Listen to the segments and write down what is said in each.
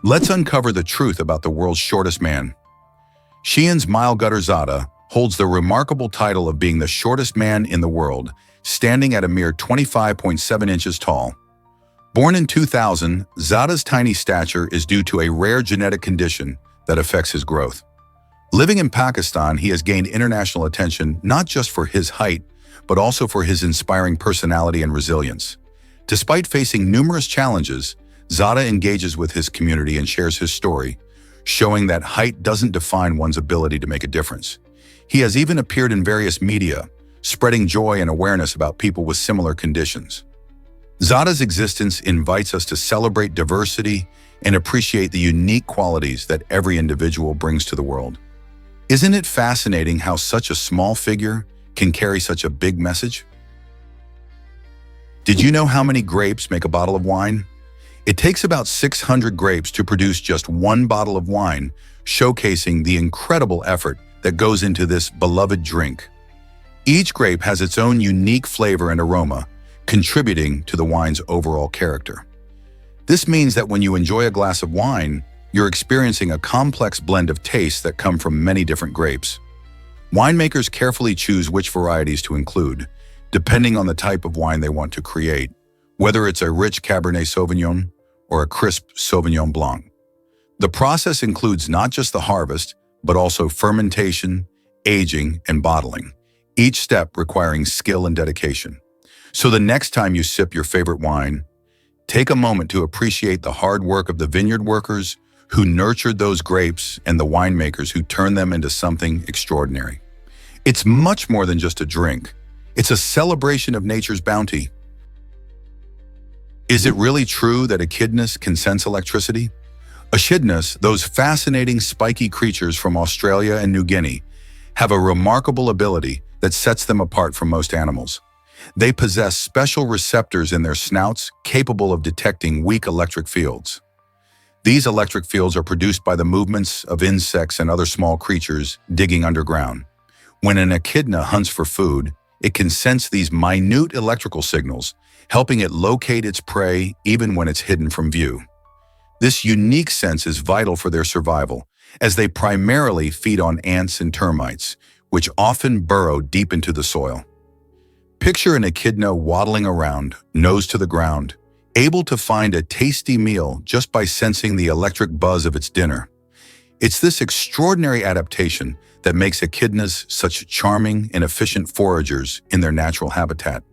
Let's uncover the truth about the world's shortest man. Xi'an's Zada holds the remarkable title of being the shortest man in the world, standing at a mere 25.7 inches tall. Born in 2000, Zada's tiny stature is due to a rare genetic condition that affects his growth. Living in Pakistan, he has gained international attention not just for his height, but also for his inspiring personality and resilience. Despite facing numerous challenges, Zada engages with his community and shares his story, showing that height doesn't define one's ability to make a difference. He has even appeared in various media, spreading joy and awareness about people with similar conditions. Zada's existence invites us to celebrate diversity and appreciate the unique qualities that every individual brings to the world. Isn't it fascinating how such a small figure can carry such a big message? Did you know how many grapes make a bottle of wine? It takes about 600 grapes to produce just one bottle of wine, showcasing the incredible effort that goes into this beloved drink. Each grape has its own unique flavor and aroma, contributing to the wine's overall character. This means that when you enjoy a glass of wine, you're experiencing a complex blend of tastes that come from many different grapes. Winemakers carefully choose which varieties to include, depending on the type of wine they want to create, whether it's a rich Cabernet Sauvignon or a crisp Sauvignon Blanc. The process includes not just the harvest, but also fermentation, aging, and bottling, each step requiring skill and dedication. So the next time you sip your favorite wine, take a moment to appreciate the hard work of the vineyard workers who nurtured those grapes and the winemakers who turned them into something extraordinary. It's much more than just a drink. It's a celebration of nature's bounty. Is it really true that echidnas can sense electricity? Echidnas, those fascinating spiky creatures from Australia and New Guinea, have a remarkable ability that sets them apart from most animals. They possess special receptors in their snouts capable of detecting weak electric fields. These electric fields are produced by the movements of insects and other small creatures digging underground. When an echidna hunts for food, it can sense these minute electrical signals, helping it locate its prey even when it's hidden from view. This unique sense is vital for their survival, as they primarily feed on ants and termites, which often burrow deep into the soil. Picture an echidna waddling around, nose to the ground, able to find a tasty meal just by sensing the electric buzz of its dinner. It's this extraordinary adaptation that makes echidnas such charming and efficient foragers in their natural habitat.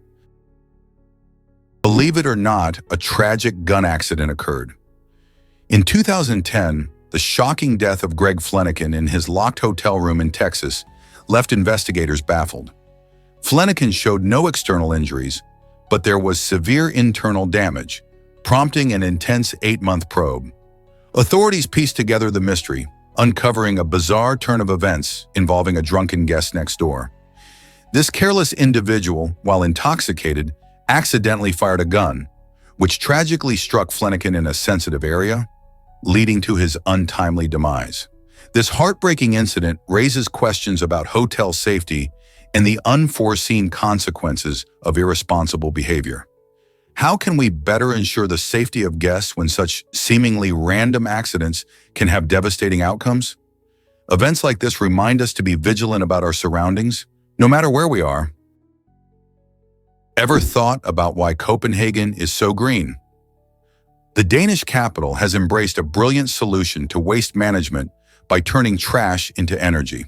Believe it or not, a tragic gun accident occurred. In 2010, the shocking death of Greg Flanagan in his locked hotel room in Texas left investigators baffled. Flanagan showed no external injuries, but there was severe internal damage, prompting an intense 8-month probe. Authorities pieced together the mystery, uncovering a bizarre turn of events involving a drunken guest next door. This careless individual, while intoxicated, accidentally fired a gun, which tragically struck Flanagan in a sensitive area, leading to his untimely demise. This heartbreaking incident raises questions about hotel safety and the unforeseen consequences of irresponsible behavior. How can we better ensure the safety of guests when such seemingly random accidents can have devastating outcomes? Events like this remind us to be vigilant about our surroundings, no matter where we are. Ever thought about why Copenhagen is so green? The Danish capital has embraced a brilliant solution to waste management by turning trash into energy.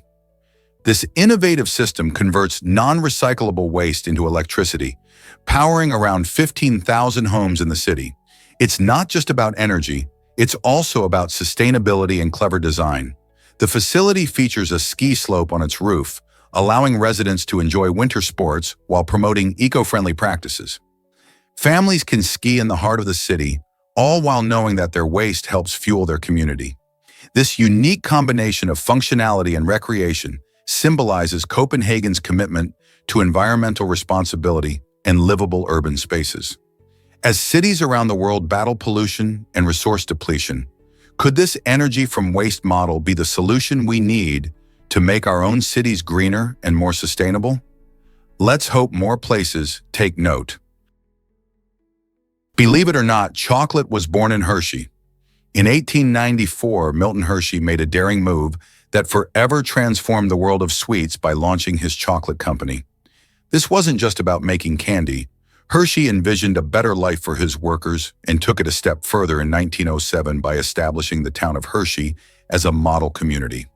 This innovative system converts non-recyclable waste into electricity, powering around 15,000 homes in the city. It's not just about energy, it's also about sustainability and clever design. The facility features a ski slope on its roof, allowing residents to enjoy winter sports while promoting eco-friendly practices. Families can ski in the heart of the city, all while knowing that their waste helps fuel their community. This unique combination of functionality and recreation symbolizes Copenhagen's commitment to environmental responsibility and livable urban spaces. As cities around the world battle pollution and resource depletion, could this energy from waste model be the solution we need to make our own cities greener and more sustainable? Let's hope more places take note. Believe it or not, chocolate was born in Hershey. In 1894, Milton Hershey made a daring move that forever transformed the world of sweets by launching his chocolate company. This wasn't just about making candy. Hershey envisioned a better life for his workers and took it a step further in 1907 by establishing the town of Hershey as a model community.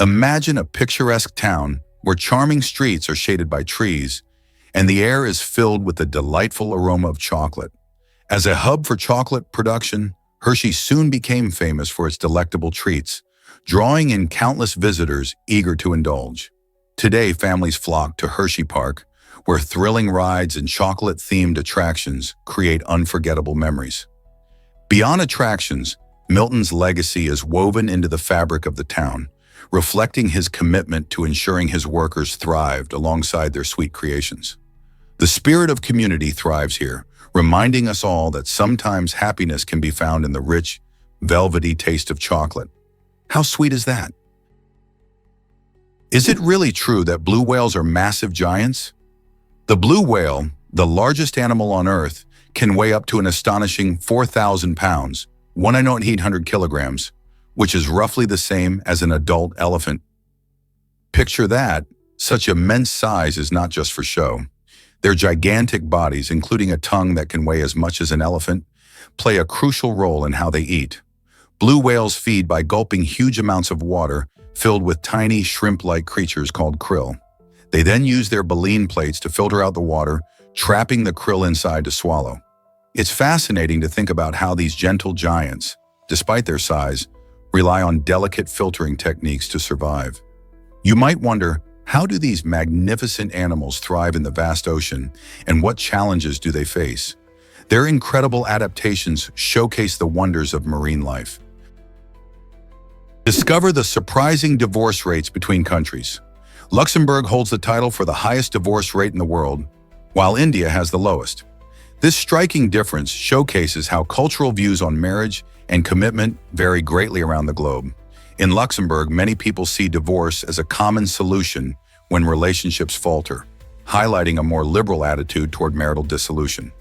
Imagine a picturesque town where charming streets are shaded by trees and the air is filled with the delightful aroma of chocolate. As a hub for chocolate production, Hershey soon became famous for its delectable treats, drawing in countless visitors eager to indulge. Today, families flock to Hershey Park, where thrilling rides and chocolate-themed attractions create unforgettable memories. Beyond attractions, Milton's legacy is woven into the fabric of the town, reflecting his commitment to ensuring his workers thrived alongside their sweet creations. The spirit of community thrives here, reminding us all that sometimes happiness can be found in the rich, velvety taste of chocolate. How sweet is that? Is it really true that blue whales are massive giants? The blue whale, the largest animal on Earth, can weigh up to an astonishing 4,000 pounds, 1,800 kilograms, which is roughly the same as an adult elephant. Picture that, such immense size is not just for show. Their gigantic bodies, including a tongue that can weigh as much as an elephant, play a crucial role in how they eat. Blue whales feed by gulping huge amounts of water filled with tiny shrimp-like creatures called krill. They then use their baleen plates to filter out the water, trapping the krill inside to swallow. It's fascinating to think about how these gentle giants, despite their size, rely on delicate filtering techniques to survive. You might wonder, how do these magnificent animals thrive in the vast ocean, and what challenges do they face? Their incredible adaptations showcase the wonders of marine life. Discover the surprising divorce rates between countries. Luxembourg holds the title for the highest divorce rate in the world, while India has the lowest. This striking difference showcases how cultural views on marriage and commitment vary greatly around the globe. In Luxembourg, many people see divorce as a common solution when relationships falter, highlighting a more liberal attitude toward marital dissolution.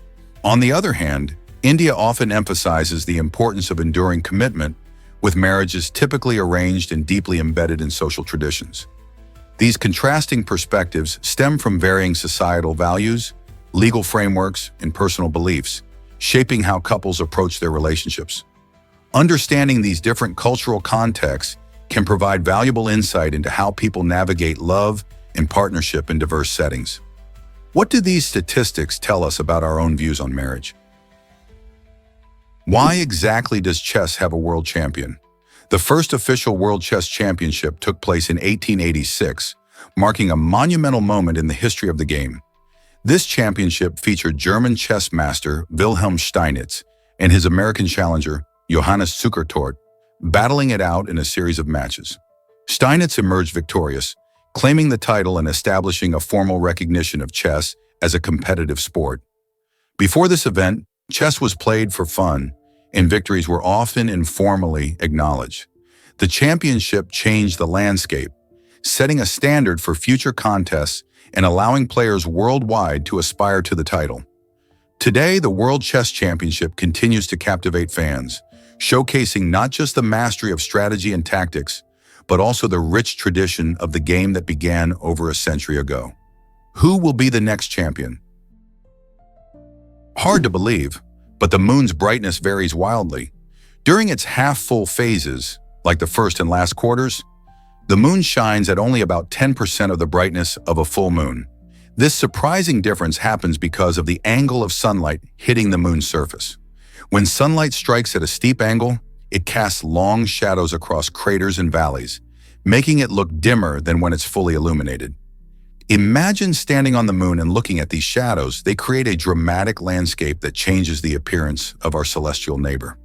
On the other hand, India often emphasizes the importance of enduring commitment, with marriages typically arranged and deeply embedded in social traditions. These contrasting perspectives stem from varying societal values, legal frameworks, and personal beliefs, shaping how couples approach their relationships. Understanding these different cultural contexts can provide valuable insight into how people navigate love and partnership in diverse settings. What do these statistics tell us about our own views on marriage? Why exactly does chess have a world champion? The first official World Chess Championship took place in 1886, marking a monumental moment in the history of the game. This championship featured German chess master Wilhelm Steinitz and his American challenger, Johannes Zukertort, battling it out in a series of matches. Steinitz emerged victorious, claiming the title and establishing a formal recognition of chess as a competitive sport. Before this event, chess was played for fun, and victories were often informally acknowledged. The championship changed the landscape, setting a standard for future contests and allowing players worldwide to aspire to the title. Today, the World Chess Championship continues to captivate fans, showcasing not just the mastery of strategy and tactics, but also the rich tradition of the game that began over a century ago. Who will be the next champion? Hard to believe, but the moon's brightness varies wildly. During its half-full phases, like the first and last quarters, the moon shines at only about 10% of the brightness of a full moon. This surprising difference happens because of the angle of sunlight hitting the moon's surface. When sunlight strikes at a steep angle, it casts long shadows across craters and valleys, making it look dimmer than when it's fully illuminated. Imagine standing on the moon and looking at these shadows. They create a dramatic landscape that changes the appearance of our celestial neighbor.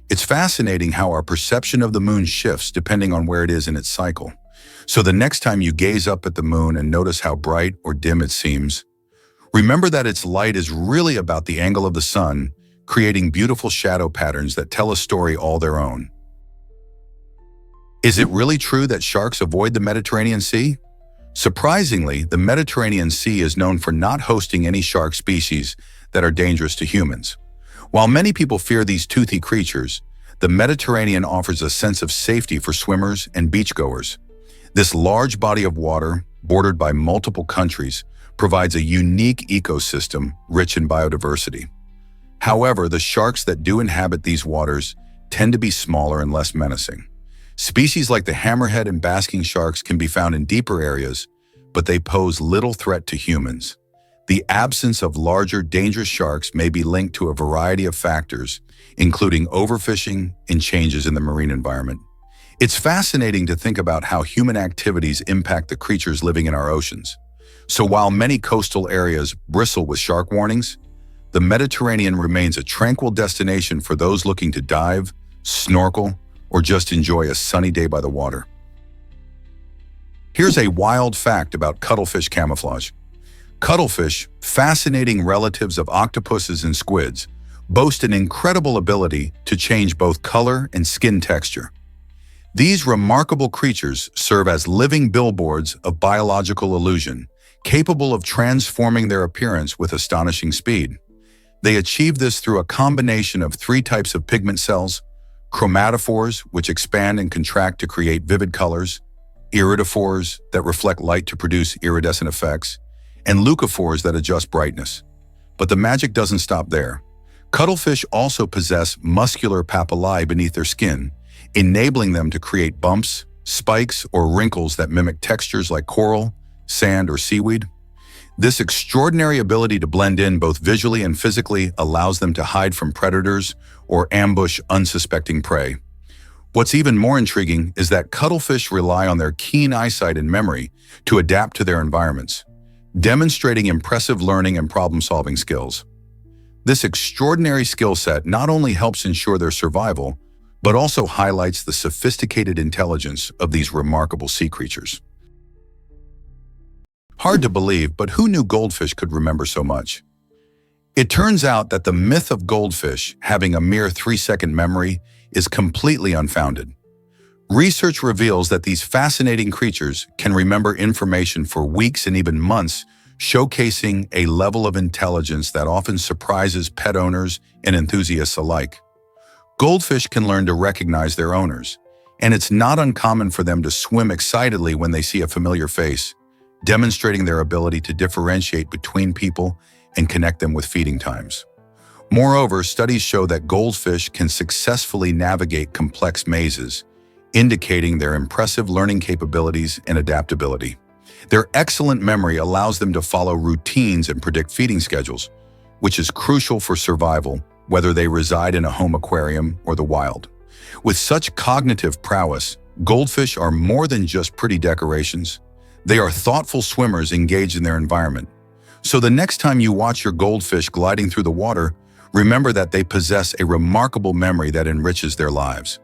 It's fascinating how our perception of the moon shifts depending on where it is in its cycle. So the next time you gaze up at the moon and notice how bright or dim it seems, remember that its light is really about the angle of the sun, creating beautiful shadow patterns that tell a story all their own. Is it really true that sharks avoid the Mediterranean Sea? Surprisingly, the Mediterranean Sea is known for not hosting any shark species that are dangerous to humans. While many people fear these toothy creatures, the Mediterranean offers a sense of safety for swimmers and beachgoers. This large body of water, bordered by multiple countries, provides a unique ecosystem rich in biodiversity. However, the sharks that do inhabit these waters tend to be smaller and less menacing. Species like the hammerhead and basking sharks can be found in deeper areas, but they pose little threat to humans. The absence of larger, dangerous sharks may be linked to a variety of factors, including overfishing and changes in the marine environment. It's fascinating to think about how human activities impact the creatures living in our oceans. So while many coastal areas bristle with shark warnings, the Mediterranean remains a tranquil destination for those looking to dive, snorkel, or just enjoy a sunny day by the water. Here's a wild fact about cuttlefish camouflage. Cuttlefish, fascinating relatives of octopuses and squids, boast an incredible ability to change both color and skin texture. These remarkable creatures serve as living billboards of biological illusion, capable of transforming their appearance with astonishing speed. They achieve this through a combination of three types of pigment cells: chromatophores, which expand and contract to create vivid colors, iridophores, that reflect light to produce iridescent effects, and leucophores that adjust brightness. But the magic doesn't stop there. Cuttlefish also possess muscular papillae beneath their skin, enabling them to create bumps, spikes, or wrinkles that mimic textures like coral, sand, or seaweed. This extraordinary ability to blend in both visually and physically allows them to hide from predators or ambush unsuspecting prey. What's even more intriguing is that cuttlefish rely on their keen eyesight and memory to adapt to their environments, demonstrating impressive learning and problem-solving skills. This extraordinary skill set not only helps ensure their survival, but also highlights the sophisticated intelligence of these remarkable sea creatures. Hard to believe, but who knew goldfish could remember so much? It turns out that the myth of goldfish having a mere 3-second memory is completely unfounded. Research reveals that these fascinating creatures can remember information for weeks and even months, showcasing a level of intelligence that often surprises pet owners and enthusiasts alike. Goldfish can learn to recognize their owners, and it's not uncommon for them to swim excitedly when they see a familiar face, demonstrating their ability to differentiate between people and connect them with feeding times. Moreover, studies show that goldfish can successfully navigate complex mazes, indicating their impressive learning capabilities and adaptability. Their excellent memory allows them to follow routines and predict feeding schedules, which is crucial for survival, whether they reside in a home aquarium or the wild. With such cognitive prowess, goldfish are more than just pretty decorations. They are thoughtful swimmers engaged in their environment. So the next time you watch your goldfish gliding through the water, remember that they possess a remarkable memory that enriches their lives.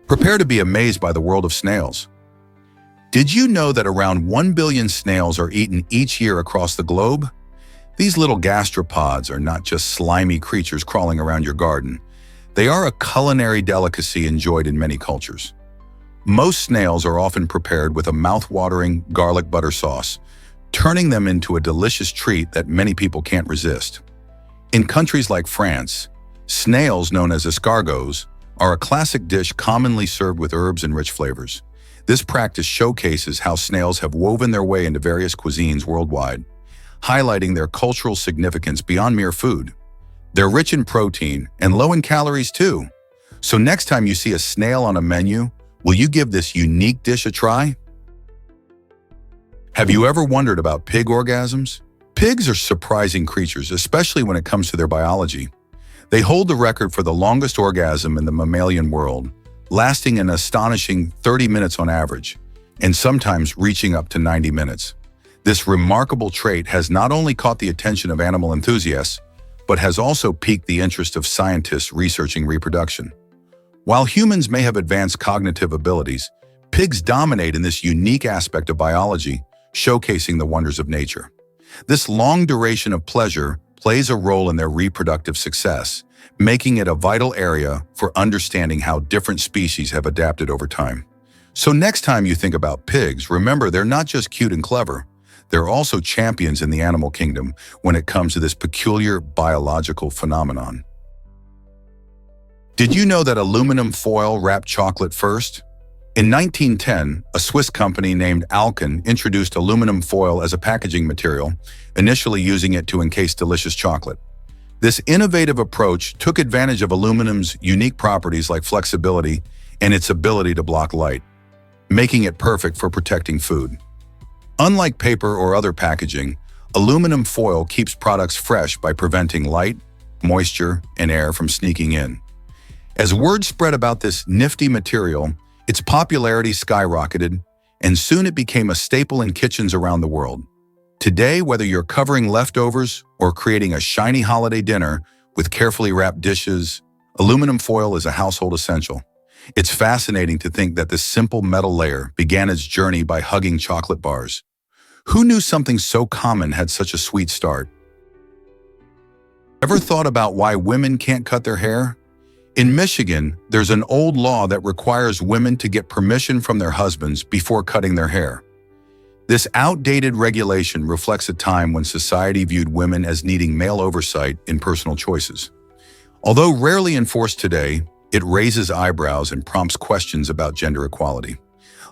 Prepare to be amazed by the world of snails. Did you know that around 1 billion snails are eaten each year across the globe? These little gastropods are not just slimy creatures crawling around your garden. They are a culinary delicacy enjoyed in many cultures. Most snails are often prepared with a mouth-watering garlic butter sauce, turning them into a delicious treat that many people can't resist. In countries like France, snails known as escargots are a classic dish commonly served with herbs and rich flavors. This practice showcases how snails have woven their way into various cuisines worldwide, highlighting their cultural significance beyond mere food. They're rich in protein and low in calories too. So next time you see a snail on a menu, will you give this unique dish a try? Have you ever wondered about pig orgasms? Pigs are surprising creatures, especially when it comes to their biology. They hold the record for the longest orgasm in the mammalian world, lasting an astonishing 30 minutes on average, and sometimes reaching up to 90 minutes. This remarkable trait has not only caught the attention of animal enthusiasts, but has also piqued the interest of scientists researching reproduction. While humans may have advanced cognitive abilities, pigs dominate in this unique aspect of biology, showcasing the wonders of nature. This long duration of pleasure plays a role in their reproductive success, making it a vital area for understanding how different species have adapted over time. So next time you think about pigs, remember they're not just cute and clever. They're also champions in the animal kingdom when it comes to this peculiar biological phenomenon. Did you know that aluminum foil wrapped chocolate first? In 1910, a Swiss company named Alken introduced aluminum foil as a packaging material, initially using it to encase delicious chocolate. This innovative approach took advantage of aluminum's unique properties like flexibility and its ability to block light, making it perfect for protecting food. Unlike paper or other packaging, aluminum foil keeps products fresh by preventing light, moisture, and air from sneaking in. As word spread about this nifty material, its popularity skyrocketed, and soon it became a staple in kitchens around the world. Today, whether you're covering leftovers or creating a shiny holiday dinner with carefully wrapped dishes, aluminum foil is a household essential. It's fascinating to think that this simple metal layer began its journey by hugging chocolate bars. Who knew something so common had such a sweet start? Ever thought about why women can't cut their hair? In Michigan, there's an old law that requires women to get permission from their husbands before cutting their hair. This outdated regulation reflects a time when society viewed women as needing male oversight in personal choices. Although rarely enforced today, it raises eyebrows and prompts questions about gender equality.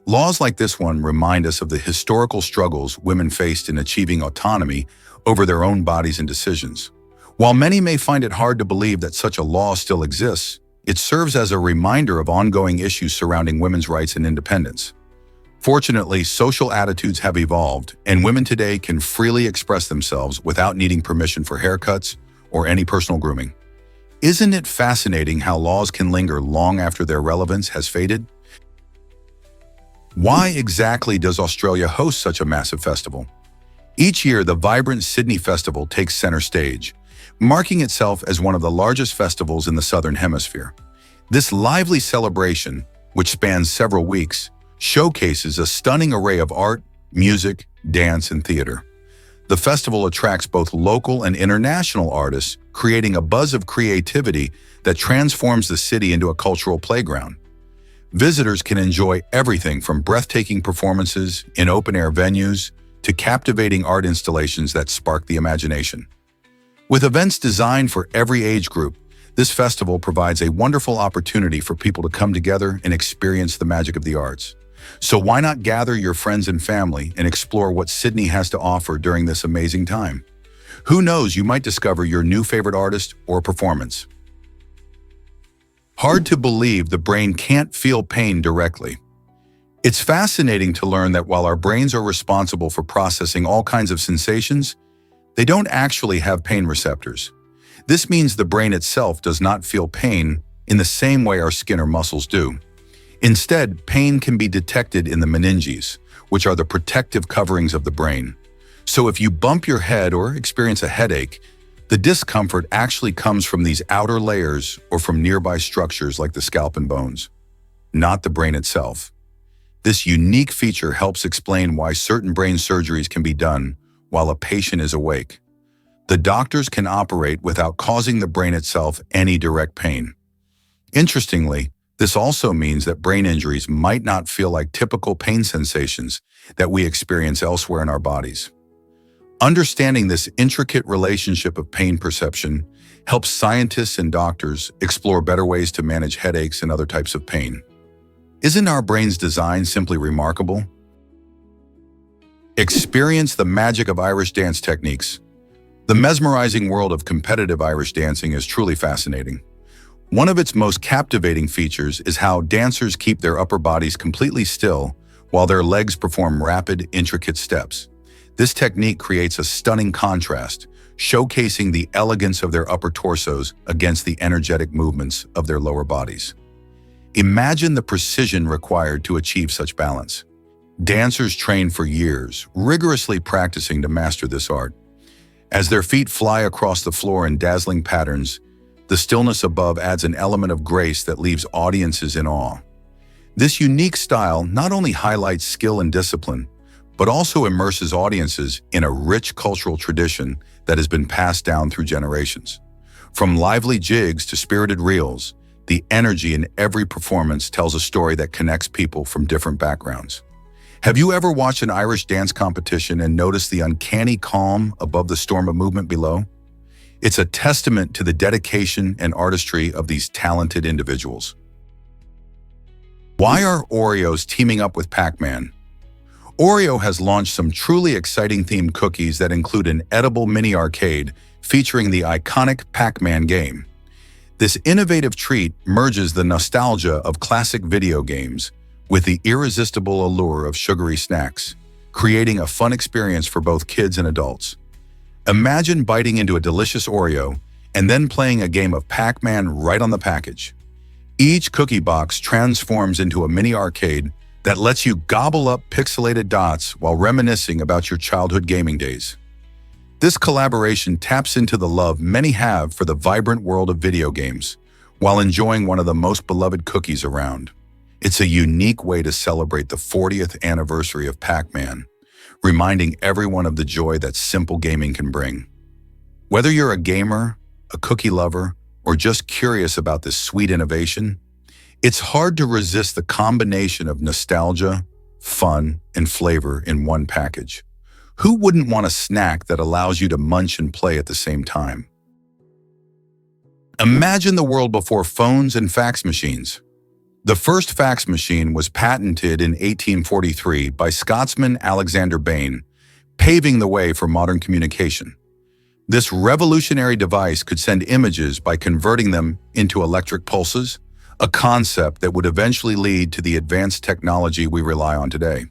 Laws like this one remind us of the historical struggles women faced in achieving autonomy over their own bodies and decisions. While many may find it hard to believe that such a law still exists, it serves as a reminder of ongoing issues surrounding women's rights and independence. Fortunately, social attitudes have evolved, and women today can freely express themselves without needing permission for haircuts or any personal grooming. Isn't it fascinating how laws can linger long after their relevance has faded? Why exactly does Australia host such a massive festival? Each year, the vibrant Sydney Festival takes center stage, marking itself as one of the largest festivals in the Southern Hemisphere. This lively celebration, which spans several weeks, showcases a stunning array of art, music, dance, and theater. The festival attracts both local and international artists, creating a buzz of creativity that transforms the city into a cultural playground. Visitors can enjoy everything from breathtaking performances in open-air venues to captivating art installations that spark the imagination. With events designed for every age group, this festival provides a wonderful opportunity for people to come together and experience the magic of the arts. So why not gather your friends and family and explore what Sydney has to offer during this amazing time? Who knows, you might discover your new favorite artist or performance. Hard to believe the brain can't feel pain directly. It's fascinating to learn that while our brains are responsible for processing all kinds of sensations, they don't actually have pain receptors. This means the brain itself does not feel pain in the same way our skin or muscles do. Instead, pain can be detected in the meninges, which are the protective coverings of the brain. So if you bump your head or experience a headache, the discomfort actually comes from these outer layers or from nearby structures like the scalp and bones, not the brain itself. This unique feature helps explain why certain brain surgeries can be done while a patient is awake. The doctors can operate without causing the brain itself any direct pain. Interestingly, this also means that brain injuries might not feel like typical pain sensations that we experience elsewhere in our bodies. Understanding this intricate relationship of pain perception helps scientists and doctors explore better ways to manage headaches and other types of pain. Isn't our brain's design simply remarkable? Experience the magic of Irish dance techniques. The mesmerizing world of competitive Irish dancing is truly fascinating. One of its most captivating features is how dancers keep their upper bodies completely still while their legs perform rapid, intricate steps. This technique creates a stunning contrast, showcasing the elegance of their upper torsos against the energetic movements of their lower bodies. Imagine the precision required to achieve such balance. Dancers train for years, rigorously practicing to master this art. As their feet fly across the floor in dazzling patterns, the stillness above adds an element of grace that leaves audiences in awe. This unique style not only highlights skill and discipline, but also immerses audiences in a rich cultural tradition that has been passed down through generations. From lively jigs to spirited reels, the energy in every performance tells a story that connects people from different backgrounds. Have you ever watched an Irish dance competition and noticed the uncanny calm above the storm of movement below? It's a testament to the dedication and artistry of these talented individuals. Why are Oreos teaming up with Pac-Man? Oreo has launched some truly exciting themed cookies that include an edible mini arcade featuring the iconic Pac-Man game. This innovative treat merges the nostalgia of classic video games with the irresistible allure of sugary snacks, creating a fun experience for both kids and adults. Imagine biting into a delicious Oreo and then playing a game of Pac-Man right on the package. Each cookie box transforms into a mini arcade that lets you gobble up pixelated dots while reminiscing about your childhood gaming days. This collaboration taps into the love many have for the vibrant world of video games, while enjoying one of the most beloved cookies around. It's a unique way to celebrate the 40th anniversary of Pac-Man, reminding everyone of the joy that simple gaming can bring. Whether you're a gamer, a cookie lover, or just curious about this sweet innovation, it's hard to resist the combination of nostalgia, fun, and flavor in one package. Who wouldn't want a snack that allows you to munch and play at the same time? Imagine the world before phones and fax machines. The first fax machine was patented in 1843 by Scotsman Alexander Bain, paving the way for modern communication. This revolutionary device could send images by converting them into electric pulses, a concept that would eventually lead to the advanced technology we rely on today.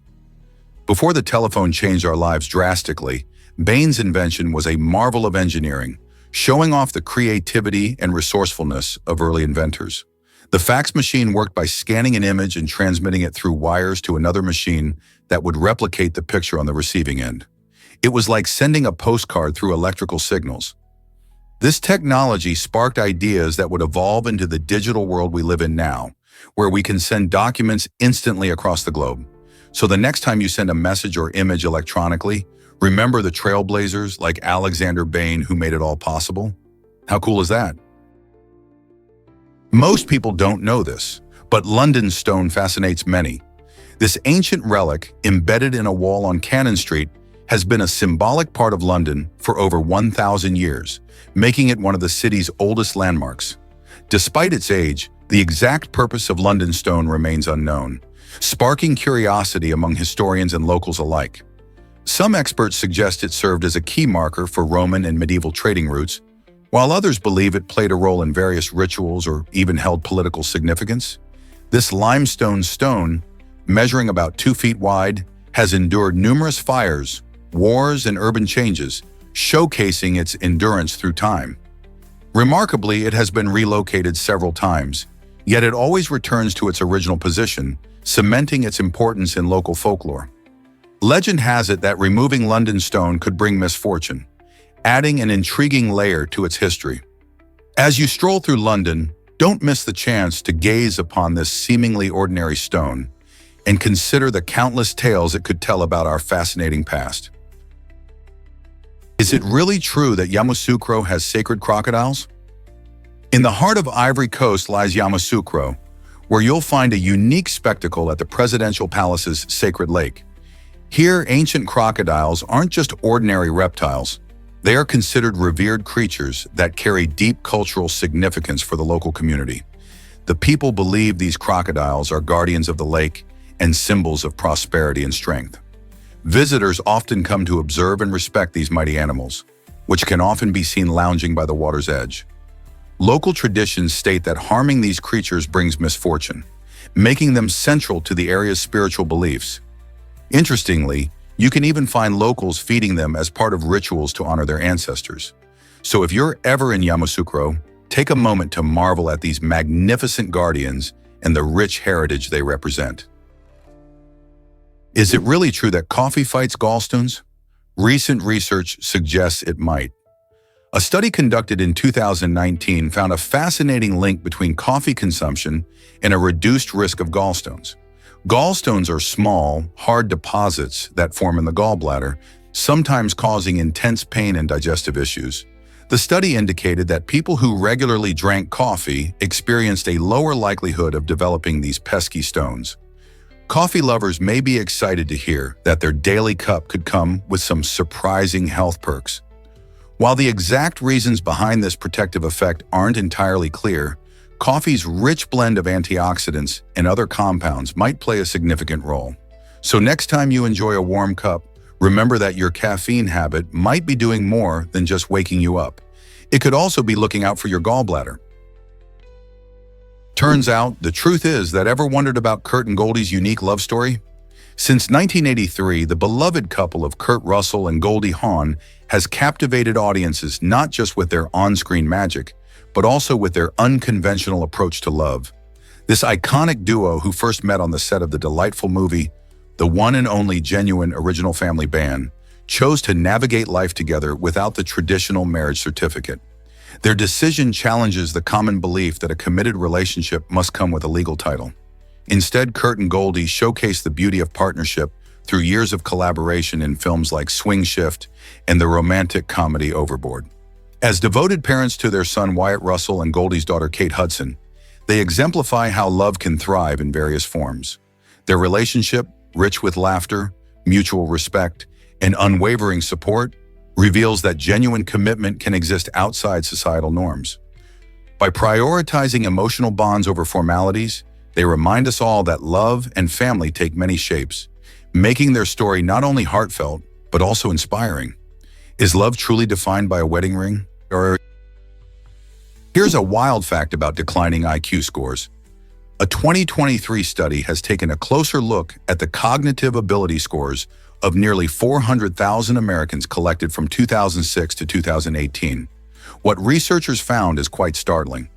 Before the telephone changed our lives drastically, Bain's invention was a marvel of engineering, showing off the creativity and resourcefulness of early inventors. The fax machine worked by scanning an image and transmitting it through wires to another machine that would replicate the picture on the receiving end. It was like sending a postcard through electrical signals. This technology sparked ideas that would evolve into the digital world we live in now, where we can send documents instantly across the globe. So the next time you send a message or image electronically, remember the trailblazers like Alexander Bain who made it all possible? How cool is that? Most people don't know this, but London stone fascinates many. This ancient relic, embedded in a wall on Cannon Street, has been a symbolic part of London for over 1,000 years, making it one of the city's oldest landmarks. Despite its age, the exact purpose of London stone remains unknown, sparking curiosity among historians and locals alike. Some experts suggest it served as a key marker for Roman and medieval trading routes, while others believe it played a role in various rituals or even held political significance. This limestone stone, measuring about 2 feet wide, has endured numerous fires, wars, and urban changes, showcasing its endurance through time. Remarkably, it has been relocated several times, yet it always returns to its original position, cementing its importance in local folklore. Legend has it that removing London stone could bring misfortune, adding an intriguing layer to its history. As you stroll through London, don't miss the chance to gaze upon this seemingly ordinary stone and consider the countless tales it could tell about our fascinating past. Is it really true that Yamoussoukro has sacred crocodiles? In the heart of Ivory Coast lies Yamoussoukro, where you'll find a unique spectacle at the Presidential Palace's sacred lake. Here, ancient crocodiles aren't just ordinary reptiles. They are considered revered creatures that carry deep cultural significance for the local community. The people believe these crocodiles are guardians of the lake and symbols of prosperity and strength. Visitors often come to observe and respect these mighty animals, which can often be seen lounging by the water's edge. Local traditions state that harming these creatures brings misfortune, making them central to the area's spiritual beliefs. Interestingly, you can even find locals feeding them as part of rituals to honor their ancestors. So if you're ever in Yamoussoukro, take a moment to marvel at these magnificent guardians and the rich heritage they represent. Is it really true that coffee fights gallstones? Recent research suggests it might. A study conducted in 2019 found a fascinating link between coffee consumption and a reduced risk of gallstones. Gallstones are small, hard deposits that form in the gallbladder, sometimes causing intense pain and digestive issues. The study indicated that people who regularly drank coffee experienced a lower likelihood of developing these pesky stones. Coffee lovers may be excited to hear that their daily cup could come with some surprising health perks. While the exact reasons behind this protective effect aren't entirely clear, coffee's rich blend of antioxidants and other compounds might play a significant role. So next time you enjoy a warm cup, remember that your caffeine habit might be doing more than just waking you up. It could also be looking out for your gallbladder. Turns out, the truth is that ever wondered about Kurt and Goldie's unique love story? Since 1983, the beloved couple of Kurt Russell and Goldie Hawn has captivated audiences not just with their on-screen magic, but also with their unconventional approach to love. This iconic duo, who first met on the set of the delightful movie The One and Only Genuine Original Family Band, chose to navigate life together without the traditional marriage certificate. Their decision challenges the common belief that a committed relationship must come with a legal title. Instead, Kurt and Goldie showcase the beauty of partnership through years of collaboration in films like Swing Shift and the romantic comedy Overboard. As devoted parents to their son Wyatt Russell and Goldie's daughter Kate Hudson, they exemplify how love can thrive in various forms. Their relationship, rich with laughter, mutual respect, and unwavering support, reveals that genuine commitment can exist outside societal norms. By prioritizing emotional bonds over formalities, they remind us all that love and family take many shapes, making their story not only heartfelt, but also inspiring. Is love truly defined by a wedding ring? Here's a wild fact about declining IQ scores. A 2023 study has taken a closer look at the cognitive ability scores of nearly 400,000 Americans collected from 2006 to 2018. What researchers found is quite startling.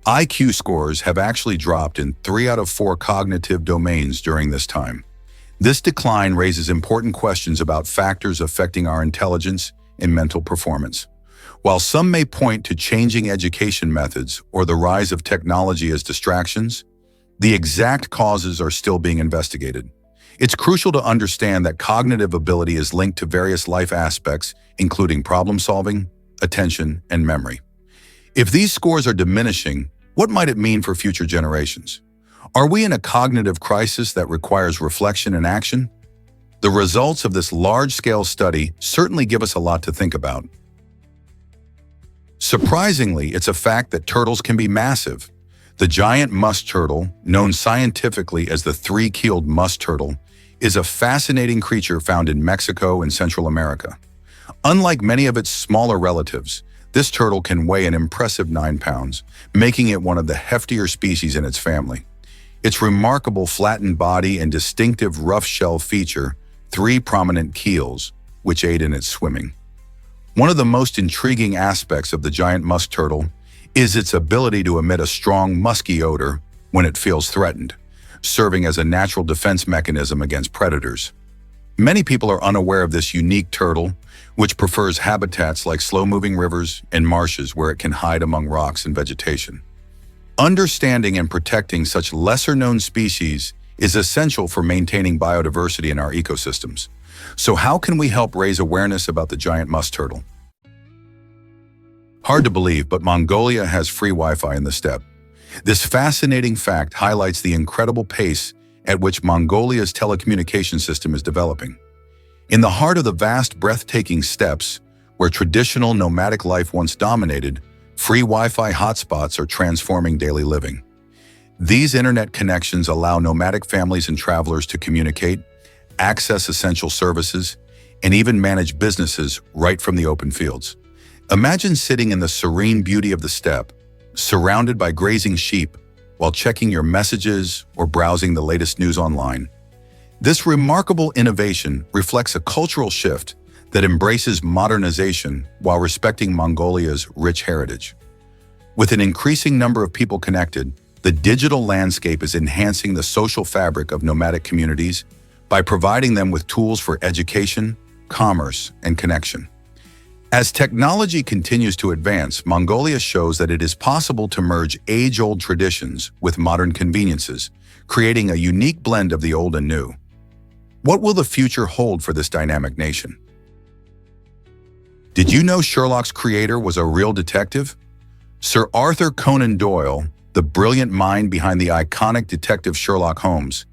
IQ scores have actually dropped in 3 out of 4 cognitive domains during this time. This decline raises important questions about factors affecting our intelligence and mental performance. While some may point to changing education methods or the rise of technology as distractions, the exact causes are still being investigated. It's crucial to understand that cognitive ability is linked to various life aspects, including problem solving, attention, and memory. If these scores are diminishing, what might it mean for future generations? Are we in a cognitive crisis that requires reflection and action? The results of this large-scale study certainly give us a lot to think about. Surprisingly, it's a fact that turtles can be massive. The giant musk turtle, known scientifically as the three-keeled musk turtle, is a fascinating creature found in Mexico and Central America. Unlike many of its smaller relatives, this turtle can weigh an impressive 9 pounds, making it one of the heftier species in its family. Its remarkable flattened body and distinctive rough shell feature 3 prominent keels, which aid in its swimming. One of the most intriguing aspects of the giant musk turtle is its ability to emit a strong musky odor when it feels threatened, serving as a natural defense mechanism against predators. Many people are unaware of this unique turtle, which prefers habitats like slow-moving rivers and marshes where it can hide among rocks and vegetation. Understanding and protecting such lesser-known species is essential for maintaining biodiversity in our ecosystems. So how can we help raise awareness about the giant musk turtle? Hard to believe, but Mongolia has free Wi-Fi in the steppe. This fascinating fact highlights the incredible pace at which Mongolia's telecommunication system is developing. In the heart of the vast, breathtaking steppes, where traditional nomadic life once dominated, free Wi-Fi hotspots are transforming daily living. These internet connections allow nomadic families and travelers to communicate, access essential services, and even manage businesses right from the open fields. Imagine sitting in the serene beauty of the steppe, surrounded by grazing sheep, while checking your messages or browsing the latest news online. This remarkable innovation reflects a cultural shift that embraces modernization while respecting Mongolia's rich heritage. With an increasing number of people connected, the digital landscape is enhancing the social fabric of nomadic communities by providing them with tools for education, commerce, and connection. As technology continues to advance, Mongolia shows that it is possible to merge age-old traditions with modern conveniences, creating a unique blend of the old and new. What will the future hold for this dynamic nation? Did you know Sherlock's creator was a real detective? Sir Arthur Conan Doyle, the brilliant mind behind the iconic detective Sherlock Holmes,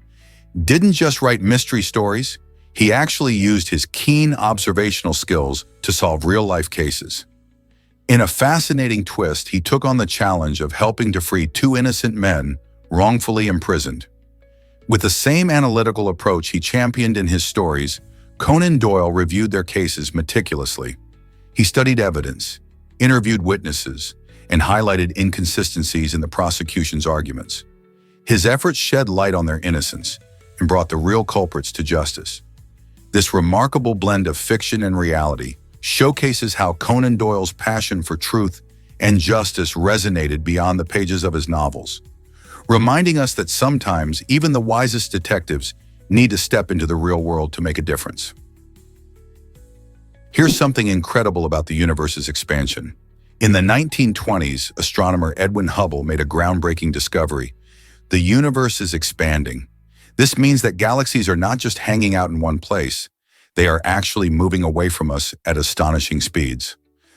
didn't just write mystery stories, He actually used his keen observational skills to solve real-life cases. In a fascinating twist, he took on the challenge of helping to free two innocent men wrongfully imprisoned. With the same analytical approach he championed in his stories, Conan Doyle reviewed their cases meticulously. He studied evidence, interviewed witnesses, and highlighted inconsistencies in the prosecution's arguments. His efforts shed light on their innocence and brought the real culprits to justice. This remarkable blend of fiction and reality showcases how Conan Doyle's passion for truth and justice resonated beyond the pages of his novels, reminding us that sometimes even the wisest detectives need to step into the real world to make a difference. Here's something incredible about the universe's expansion. In the 1920s, astronomer Edwin Hubble made a groundbreaking discovery. The universe is expanding. This means that galaxies are not just hanging out in one place. They are actually moving away from us at astonishing speeds.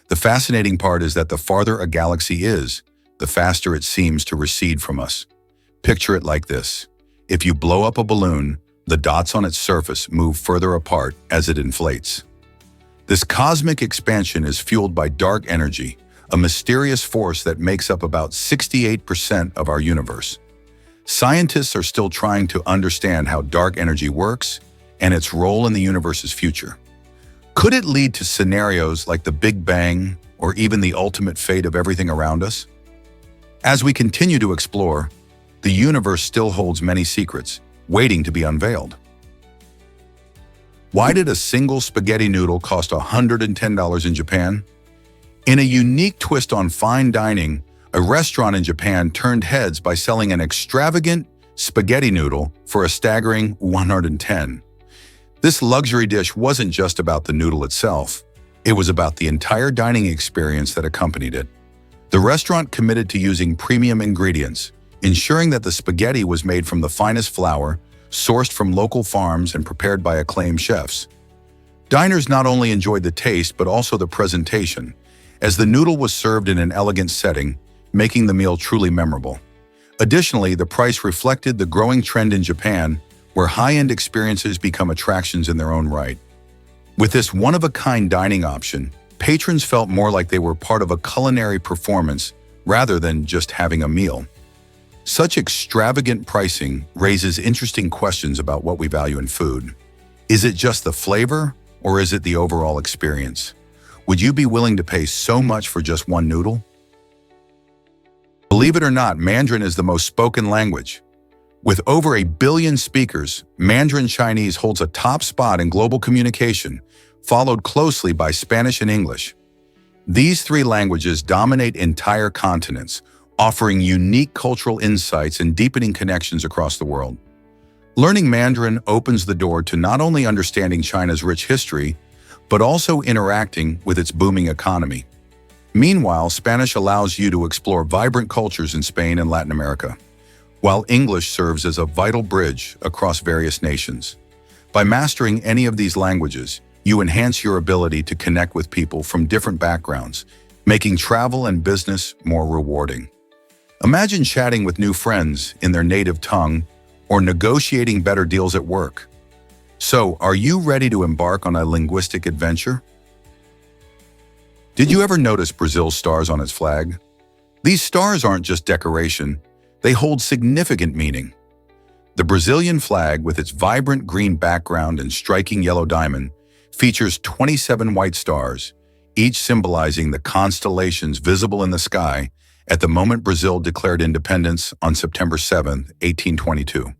The fascinating part is that the farther a galaxy is, the faster it seems to recede from us. Picture it like this. If you blow up a balloon, the dots on its surface move further apart as it inflates. This cosmic expansion is fueled by dark energy, a mysterious force that makes up about 68% of our universe. Scientists are still trying to understand how dark energy works and its role in the universe's future. Could it lead to scenarios like the Big Bang or even the ultimate fate of everything around us? As we continue to explore, the universe still holds many secrets, waiting to be unveiled. Why did a single spaghetti noodle cost $110 in Japan? In a unique twist on fine dining, a restaurant in Japan turned heads by selling an extravagant spaghetti noodle for a staggering $110. This luxury dish wasn't just about the noodle itself. It was about the entire dining experience that accompanied it. The restaurant committed to using premium ingredients, ensuring that the spaghetti was made from the finest flour, sourced from local farms and prepared by acclaimed chefs. Diners not only enjoyed the taste but also the presentation, as the noodle was served in an elegant setting, making the meal truly memorable. Additionally, the price reflected the growing trend in Japan, where high-end experiences become attractions in their own right. With this one-of-a-kind dining option, patrons felt more like they were part of a culinary performance rather than just having a meal. Such extravagant pricing raises interesting questions about what we value in food. Is it just the flavor, or is it the overall experience? Would you be willing to pay so much for just one noodle? Believe it or not, Mandarin is the most spoken language. With over 1 billion speakers, Mandarin Chinese holds a top spot in global communication, followed closely by Spanish and English. These three languages dominate entire continents, offering unique cultural insights and deepening connections across the world. Learning Mandarin opens the door to not only understanding China's rich history, but also interacting with its booming economy. Meanwhile, Spanish allows you to explore vibrant cultures in Spain and Latin America, while English serves as a vital bridge across various nations. By mastering any of these languages, you enhance your ability to connect with people from different backgrounds, making travel and business more rewarding. Imagine chatting with new friends in their native tongue or negotiating better deals at work. So, are you ready to embark on a linguistic adventure? Did you ever notice Brazil's stars on its flag? These stars aren't just decoration, they hold significant meaning. The Brazilian flag, with its vibrant green background and striking yellow diamond, features 27 white stars, each symbolizing the constellations visible in the sky at the moment Brazil declared independence on September 7, 1822.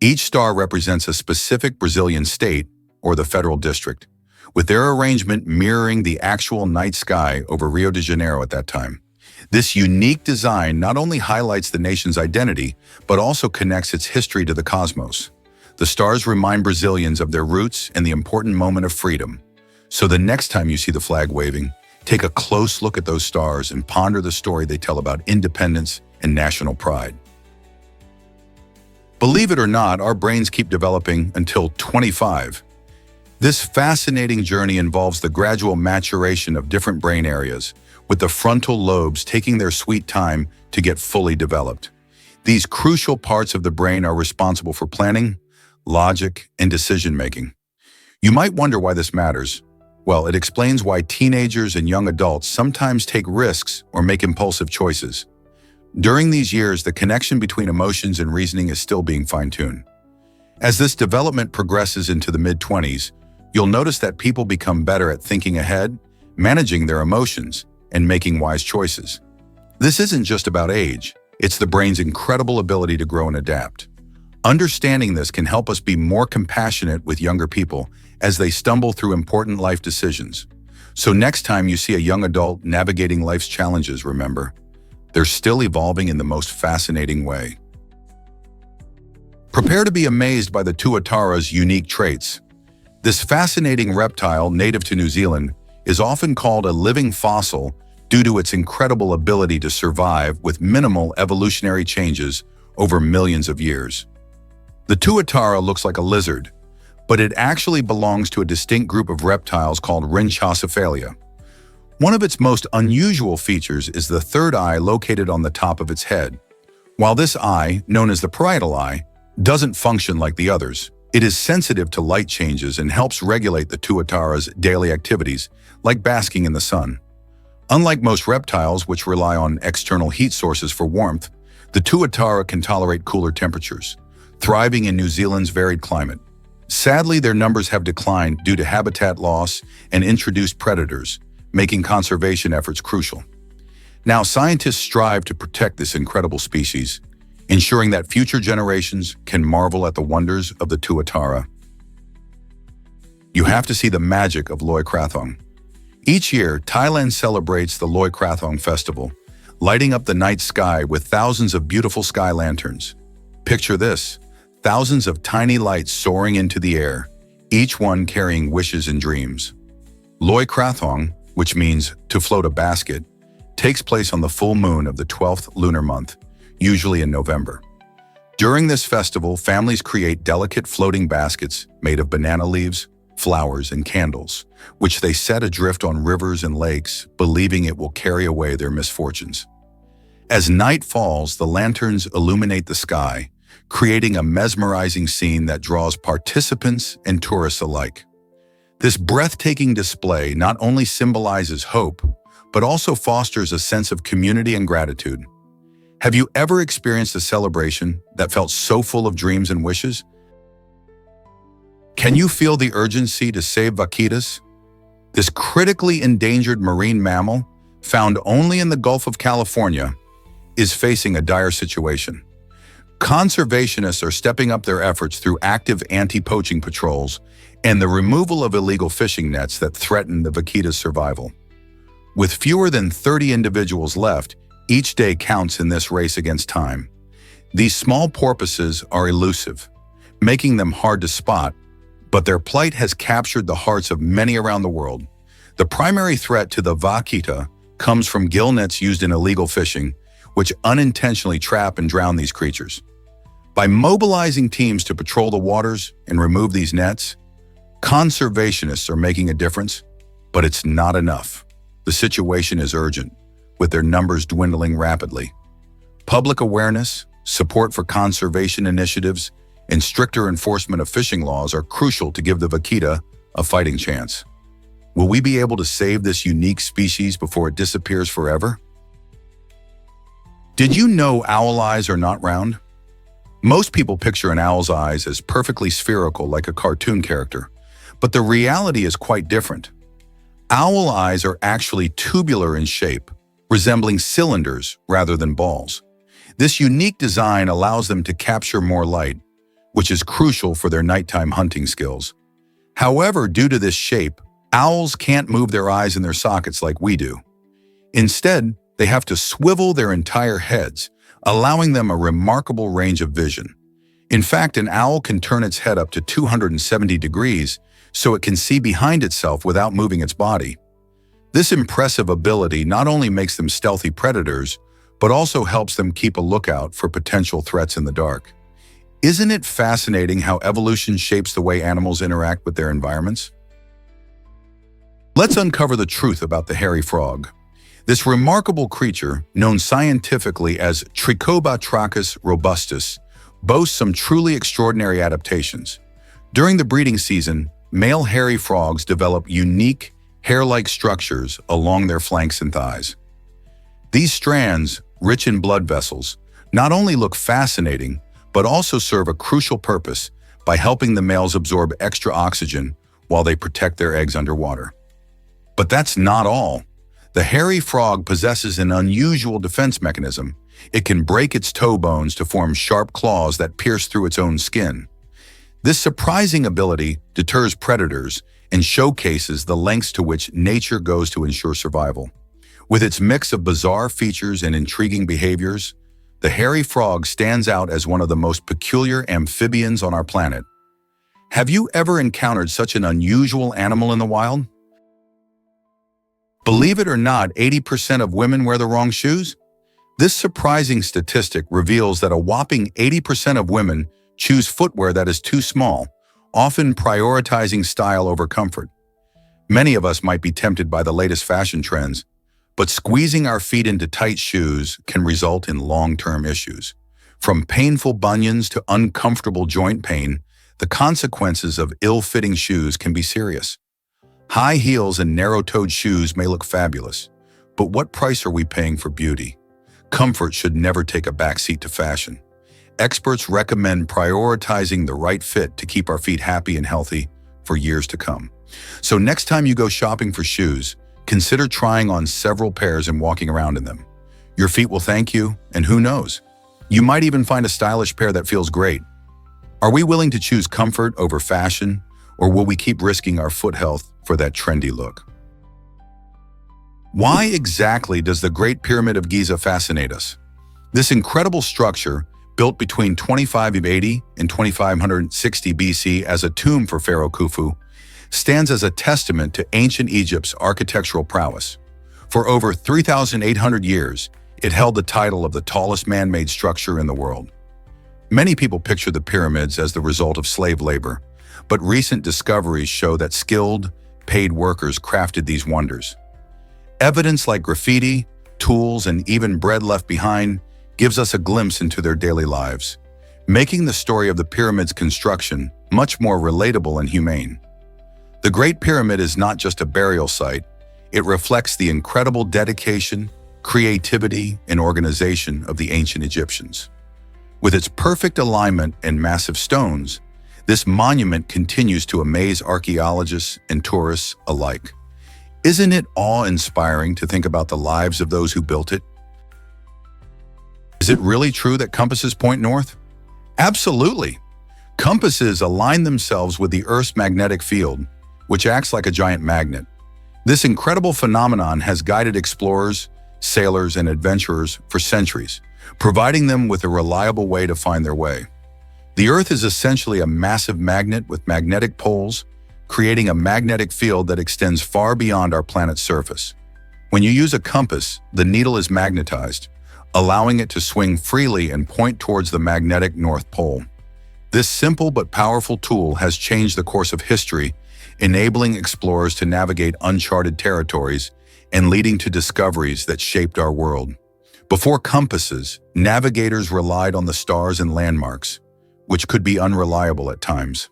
Each star represents a specific Brazilian state or the federal district, with their arrangement mirroring the actual night sky over Rio de Janeiro at that time. This unique design not only highlights the nation's identity, but also connects its history to the cosmos. The stars remind Brazilians of their roots and the important moment of freedom. So the next time you see the flag waving, take a close look at those stars and ponder the story they tell about independence and national pride. Believe it or not, our brains keep developing until 25. This fascinating journey involves the gradual maturation of different brain areas, with the frontal lobes taking their sweet time to get fully developed. These crucial parts of the brain are responsible for planning, logic, and decision-making. You might wonder why this matters. Well, it explains why teenagers and young adults sometimes take risks or make impulsive choices. During these years, the connection between emotions and reasoning is still being fine-tuned. As this development progresses into the mid-20s, you'll notice that people become better at thinking ahead, managing their emotions, and making wise choices. This isn't just about age, it's the brain's incredible ability to grow and adapt. Understanding this can help us be more compassionate with younger people as they stumble through important life decisions. So next time you see a young adult navigating life's challenges, remember, they're still evolving in the most fascinating way. Prepare to be amazed by the tuatara's unique traits. This fascinating reptile native to New Zealand is often called a living fossil due to its incredible ability to survive with minimal evolutionary changes over millions of years. The tuatara looks like a lizard, but it actually belongs to a distinct group of reptiles called Rhynchocephalia. One of its most unusual features is the third eye located on the top of its head. While this eye, known as the parietal eye, doesn't function like the others, it is sensitive to light changes and helps regulate the tuatara's daily activities, like basking in the sun. Unlike most reptiles, which rely on external heat sources for warmth, the tuatara can tolerate cooler temperatures, thriving in New Zealand's varied climate. Sadly, their numbers have declined due to habitat loss and introduced predators, making conservation efforts crucial. Now, scientists strive to protect this incredible species, ensuring that future generations can marvel at the wonders of the tuatara. You have to see the magic of Loy Krathong. Each year, Thailand celebrates the Loy Krathong festival, lighting up the night sky with thousands of beautiful sky lanterns. Picture this, thousands of tiny lights soaring into the air, each one carrying wishes and dreams. Loy Krathong, which means to float a basket, takes place on the full moon of the 12th lunar month, usually in November. During this festival, families create delicate floating baskets made of banana leaves, flowers, and candles, which they set adrift on rivers and lakes, believing it will carry away their misfortunes. As night falls, the lanterns illuminate the sky, creating a mesmerizing scene that draws participants and tourists alike. This breathtaking display not only symbolizes hope, but also fosters a sense of community and gratitude. Have you ever experienced a celebration that felt so full of dreams and wishes? Can you feel the urgency to save vaquitas? This critically endangered marine mammal, found only in the Gulf of California, is facing a dire situation. Conservationists are stepping up their efforts through active anti-poaching patrols and the removal of illegal fishing nets that threaten the vaquita's survival. With fewer than 30 individuals left, each day counts in this race against time. These small porpoises are elusive, making them hard to spot, but their plight has captured the hearts of many around the world. The primary threat to the vaquita comes from gill nets used in illegal fishing, which unintentionally trap and drown these creatures. By mobilizing teams to patrol the waters and remove these nets, conservationists are making a difference, but it's not enough. The situation is urgent, with their numbers dwindling rapidly. Public awareness, support for conservation initiatives, and stricter enforcement of fishing laws are crucial to give the vaquita a fighting chance. Will we be able to save this unique species before it disappears forever? Did you know owl eyes are not round? Most people picture an owl's eyes as perfectly spherical like a cartoon character, but the reality is quite different. Owl eyes are actually tubular in shape, resembling cylinders rather than balls. This unique design allows them to capture more light, which is crucial for their nighttime hunting skills. However, due to this shape, owls can't move their eyes in their sockets like we do. Instead, they have to swivel their entire heads, allowing them a remarkable range of vision. In fact, an owl can turn its head up to 270 degrees so it can see behind itself without moving its body. This impressive ability not only makes them stealthy predators, but also helps them keep a lookout for potential threats in the dark. Isn't it fascinating how evolution shapes the way animals interact with their environments? Let's uncover the truth about the hairy frog. This remarkable creature, known scientifically as Trichobatrachus robustus, boasts some truly extraordinary adaptations. During the breeding season, Male hairy frogs develop unique, hair-like structures along their flanks and thighs. These strands, rich in blood vessels, not only look fascinating, but also serve a crucial purpose by helping the males absorb extra oxygen while they protect their eggs underwater. But that's not all. The hairy frog possesses an unusual defense mechanism. It can break its toe bones to form sharp claws that pierce through its own skin. This surprising ability deters predators and showcases the lengths to which nature goes to ensure survival. With its mix of bizarre features and intriguing behaviors, the hairy frog stands out as one of the most peculiar amphibians on our planet. Have you ever encountered such an unusual animal in the wild? Believe it or not, 80% of women wear the wrong shoes? This surprising statistic reveals that a whopping 80% of women choose footwear that is too small, often prioritizing style over comfort. Many of us might be tempted by the latest fashion trends, but squeezing our feet into tight shoes can result in long-term issues. From painful bunions to uncomfortable joint pain, the consequences of ill-fitting shoes can be serious. High heels and narrow-toed shoes may look fabulous, but what price are we paying for beauty? Comfort should never take a backseat to fashion. Experts recommend prioritizing the right fit to keep our feet happy and healthy for years to come. So next time you go shopping for shoes, consider trying on several pairs and walking around in them. Your feet will thank you, and who knows? You might even find a stylish pair that feels great. Are we willing to choose comfort over fashion, or will we keep risking our foot health for that trendy look? Why exactly does the Great Pyramid of Giza fascinate us? This incredible structure, built between 2580 and 2560 BC as a tomb for Pharaoh Khufu, stands as a testament to ancient Egypt's architectural prowess. For over 3,800 years, it held the title of the tallest man-made structure in the world. Many people picture the pyramids as the result of slave labor, but recent discoveries show that skilled, paid workers crafted these wonders. Evidence like graffiti, tools, and even bread left behind gives us a glimpse into their daily lives, making the story of the pyramid's construction much more relatable and humane. The Great Pyramid is not just a burial site, it reflects the incredible dedication, creativity, and organization of the ancient Egyptians. With its perfect alignment and massive stones, this monument continues to amaze archaeologists and tourists alike. Isn't it awe-inspiring to think about the lives of those who built it? Is it really true that compasses point north? Absolutely. Compasses align themselves with the Earth's magnetic field, which acts like a giant magnet. This incredible phenomenon has guided explorers, sailors, and adventurers for centuries, providing them with a reliable way to find their way. The Earth is essentially a massive magnet with magnetic poles, creating a magnetic field that extends far beyond our planet's surface. When you use a compass, the needle is magnetized, allowing it to swing freely and point towards the magnetic North Pole. This simple but powerful tool has changed the course of history, enabling explorers to navigate uncharted territories and leading to discoveries that shaped our world. Before compasses, navigators relied on the stars and landmarks, which could be unreliable at times.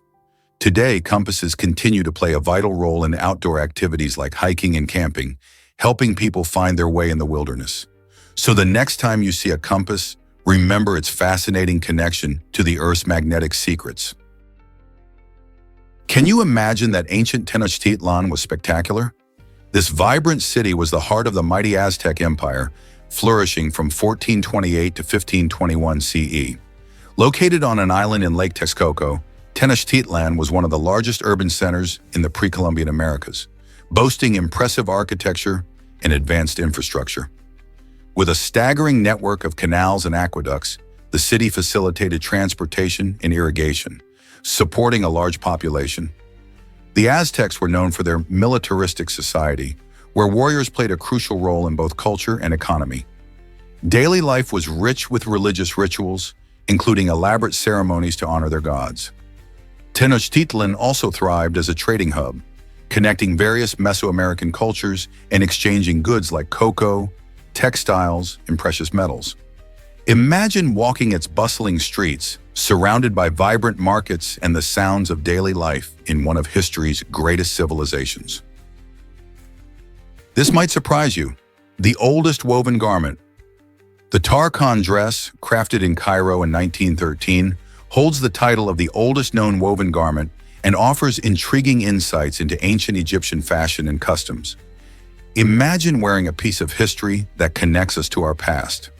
Today, compasses continue to play a vital role in outdoor activities like hiking and camping, helping people find their way in the wilderness. So the next time you see a compass, remember its fascinating connection to the Earth's magnetic secrets. Can you imagine that ancient Tenochtitlan was spectacular? This vibrant city was the heart of the mighty Aztec Empire, flourishing from 1428 to 1521 CE. Located on an island in Lake Texcoco, Tenochtitlan was one of the largest urban centers in the pre-Columbian Americas, boasting impressive architecture and advanced infrastructure. With a staggering network of canals and aqueducts, the city facilitated transportation and irrigation, supporting a large population. The Aztecs were known for their militaristic society, where warriors played a crucial role in both culture and economy. Daily life was rich with religious rituals, including elaborate ceremonies to honor their gods. Tenochtitlan also thrived as a trading hub, connecting various Mesoamerican cultures and exchanging goods like cocoa, textiles, and precious metals. Imagine walking its bustling streets, surrounded by vibrant markets and the sounds of daily life in one of history's greatest civilizations. This might surprise you. The oldest woven garment. The Tarkhan dress, crafted in Cairo in 1913, holds the title of the oldest known woven garment and offers intriguing insights into ancient Egyptian fashion and customs. Imagine wearing a piece of history that connects us to our past.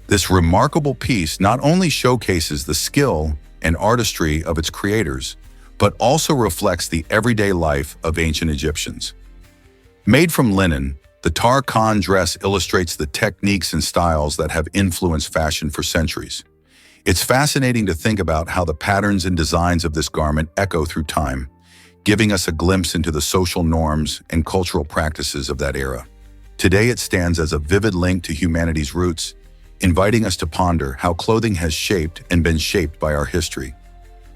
This remarkable piece not only showcases the skill and artistry of its creators, but also reflects the everyday life of ancient Egyptians. Made from linen, the Tarkhan dress illustrates the techniques and styles that have influenced fashion for centuries. It's fascinating to think about how the patterns and designs of this garment echo through time, giving us a glimpse into the social norms and cultural practices of that era. Today it stands as a vivid link to humanity's roots, inviting us to ponder how clothing has shaped and been shaped by our history.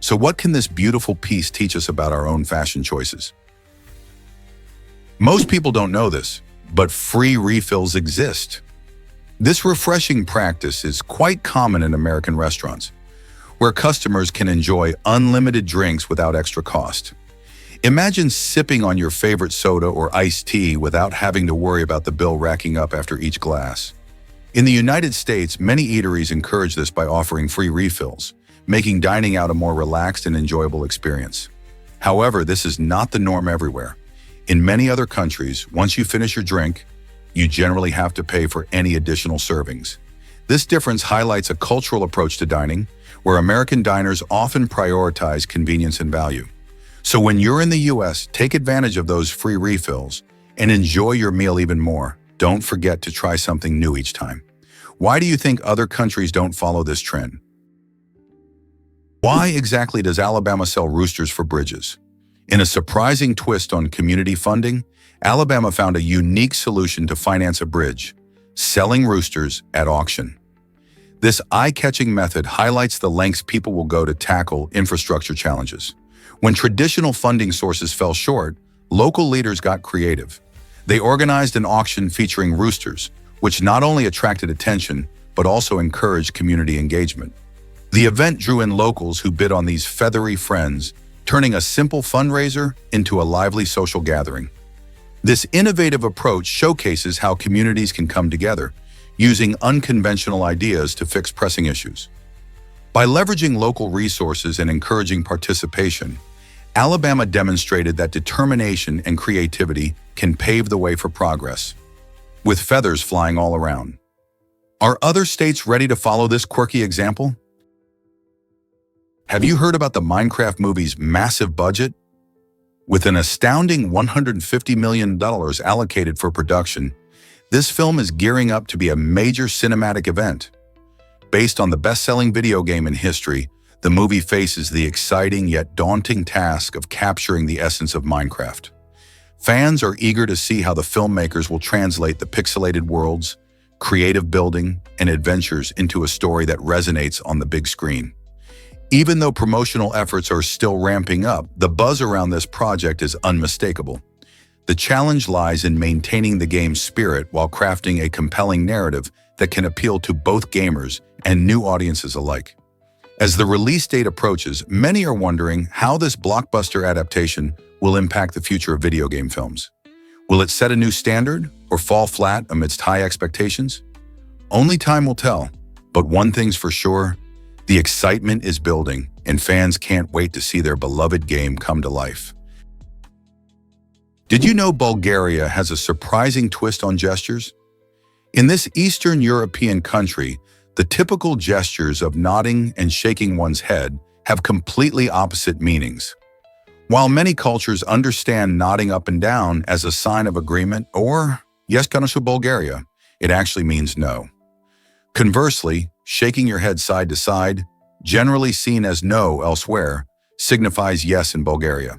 So what can this beautiful piece teach us about our own fashion choices? Most people don't know this, but free refills exist. This refreshing practice is quite common in American restaurants, where customers can enjoy unlimited drinks without extra cost. Imagine sipping on your favorite soda or iced tea without having to worry about the bill racking up after each glass. In the United States, many eateries encourage this by offering free refills, making dining out a more relaxed and enjoyable experience. However, this is not the norm everywhere. In many other countries, once you finish your drink, you generally have to pay for any additional servings. This difference highlights a cultural approach to dining, where American diners often prioritize convenience and value. So when you're in the US, take advantage of those free refills and enjoy your meal even more. Don't forget to try something new each time. Why do you think other countries don't follow this trend? Why exactly does Alabama sell roosters for bridges? In a surprising twist on community funding, Alabama found a unique solution to finance a bridge: selling roosters at auction. This eye-catching method highlights the lengths people will go to tackle infrastructure challenges. When traditional funding sources fell short, local leaders got creative. They organized an auction featuring roosters, which not only attracted attention, but also encouraged community engagement. The event drew in locals who bid on these feathery friends, turning a simple fundraiser into a lively social gathering. This innovative approach showcases how communities can come together, using unconventional ideas to fix pressing issues. By leveraging local resources and encouraging participation, Alabama demonstrated that determination and creativity can pave the way for progress, with feathers flying all around. Are other states ready to follow this quirky example? Have you heard about the Minecraft movie's massive budget? With an astounding $150 million allocated for production, this film is gearing up to be a major cinematic event. Based on the best-selling video game in history, the movie faces the exciting yet daunting task of capturing the essence of Minecraft. Fans are eager to see how the filmmakers will translate the pixelated worlds, creative building, and adventures into a story that resonates on the big screen. Even though promotional efforts are still ramping up, the buzz around this project is unmistakable. The challenge lies in maintaining the game's spirit while crafting a compelling narrative that can appeal to both gamers and new audiences alike. As the release date approaches, many are wondering how this blockbuster adaptation will impact the future of video game films. Will it set a new standard or fall flat amidst high expectations? Only time will tell, but one thing's for sure: the excitement is building, and fans can't wait to see their beloved game come to life. Did you know Bulgaria has a surprising twist on gestures? In this Eastern European country, the typical gestures of nodding and shaking one's head have completely opposite meanings. While many cultures understand nodding up and down as a sign of agreement or "Yes, Ganesha Bulgaria," it actually means no. Conversely, shaking your head side to side, generally seen as no elsewhere, signifies yes in Bulgaria.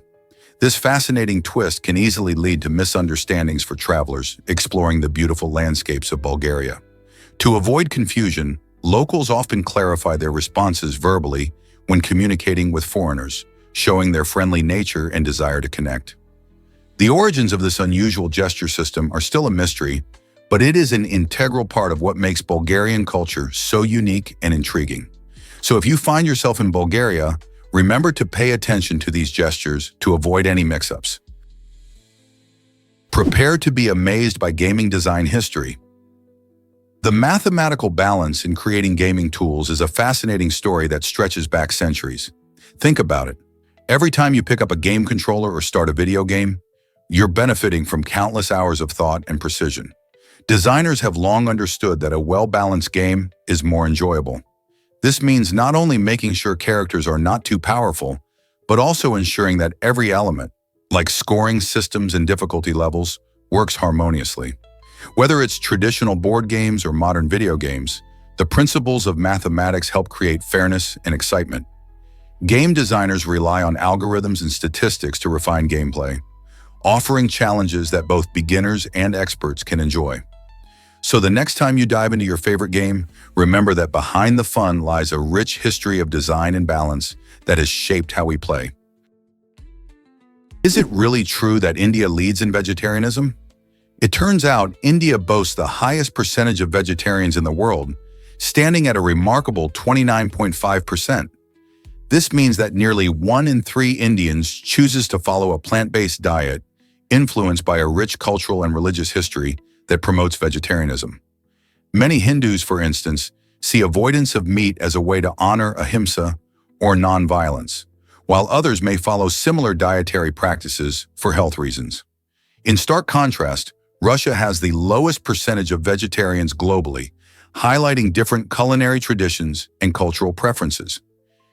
This fascinating twist can easily lead to misunderstandings for travelers exploring the beautiful landscapes of Bulgaria. To avoid confusion, locals often clarify their responses verbally when communicating with foreigners, showing their friendly nature and desire to connect. The origins of this unusual gesture system are still a mystery, but it is an integral part of what makes Bulgarian culture so unique and intriguing. So if you find yourself in Bulgaria, remember to pay attention to these gestures to avoid any mix-ups. Prepare to be amazed by gaming design history. The mathematical balance in creating gaming tools is a fascinating story that stretches back centuries. Think about it. Every time you pick up a game controller or start a video game, you're benefiting from countless hours of thought and precision. Designers have long understood that a well-balanced game is more enjoyable. This means not only making sure characters are not too powerful, but also ensuring that every element, like scoring systems and difficulty levels, works harmoniously. Whether it's traditional board games or modern video games, the principles of mathematics help create fairness and excitement. Game designers rely on algorithms and statistics to refine gameplay, offering challenges that both beginners and experts can enjoy. So the next time you dive into your favorite game, remember that behind the fun lies a rich history of design and balance that has shaped how we play. Is it really true that India leads in vegetarianism? It turns out India boasts the highest percentage of vegetarians in the world, standing at a remarkable 29.5%. This means that nearly 1 in 3 Indians chooses to follow a plant-based diet influenced by a rich cultural and religious history that promotes vegetarianism. Many Hindus, for instance, see avoidance of meat as a way to honor ahimsa or non-violence, while others may follow similar dietary practices for health reasons. In stark contrast, Russia has the lowest percentage of vegetarians globally, highlighting different culinary traditions and cultural preferences.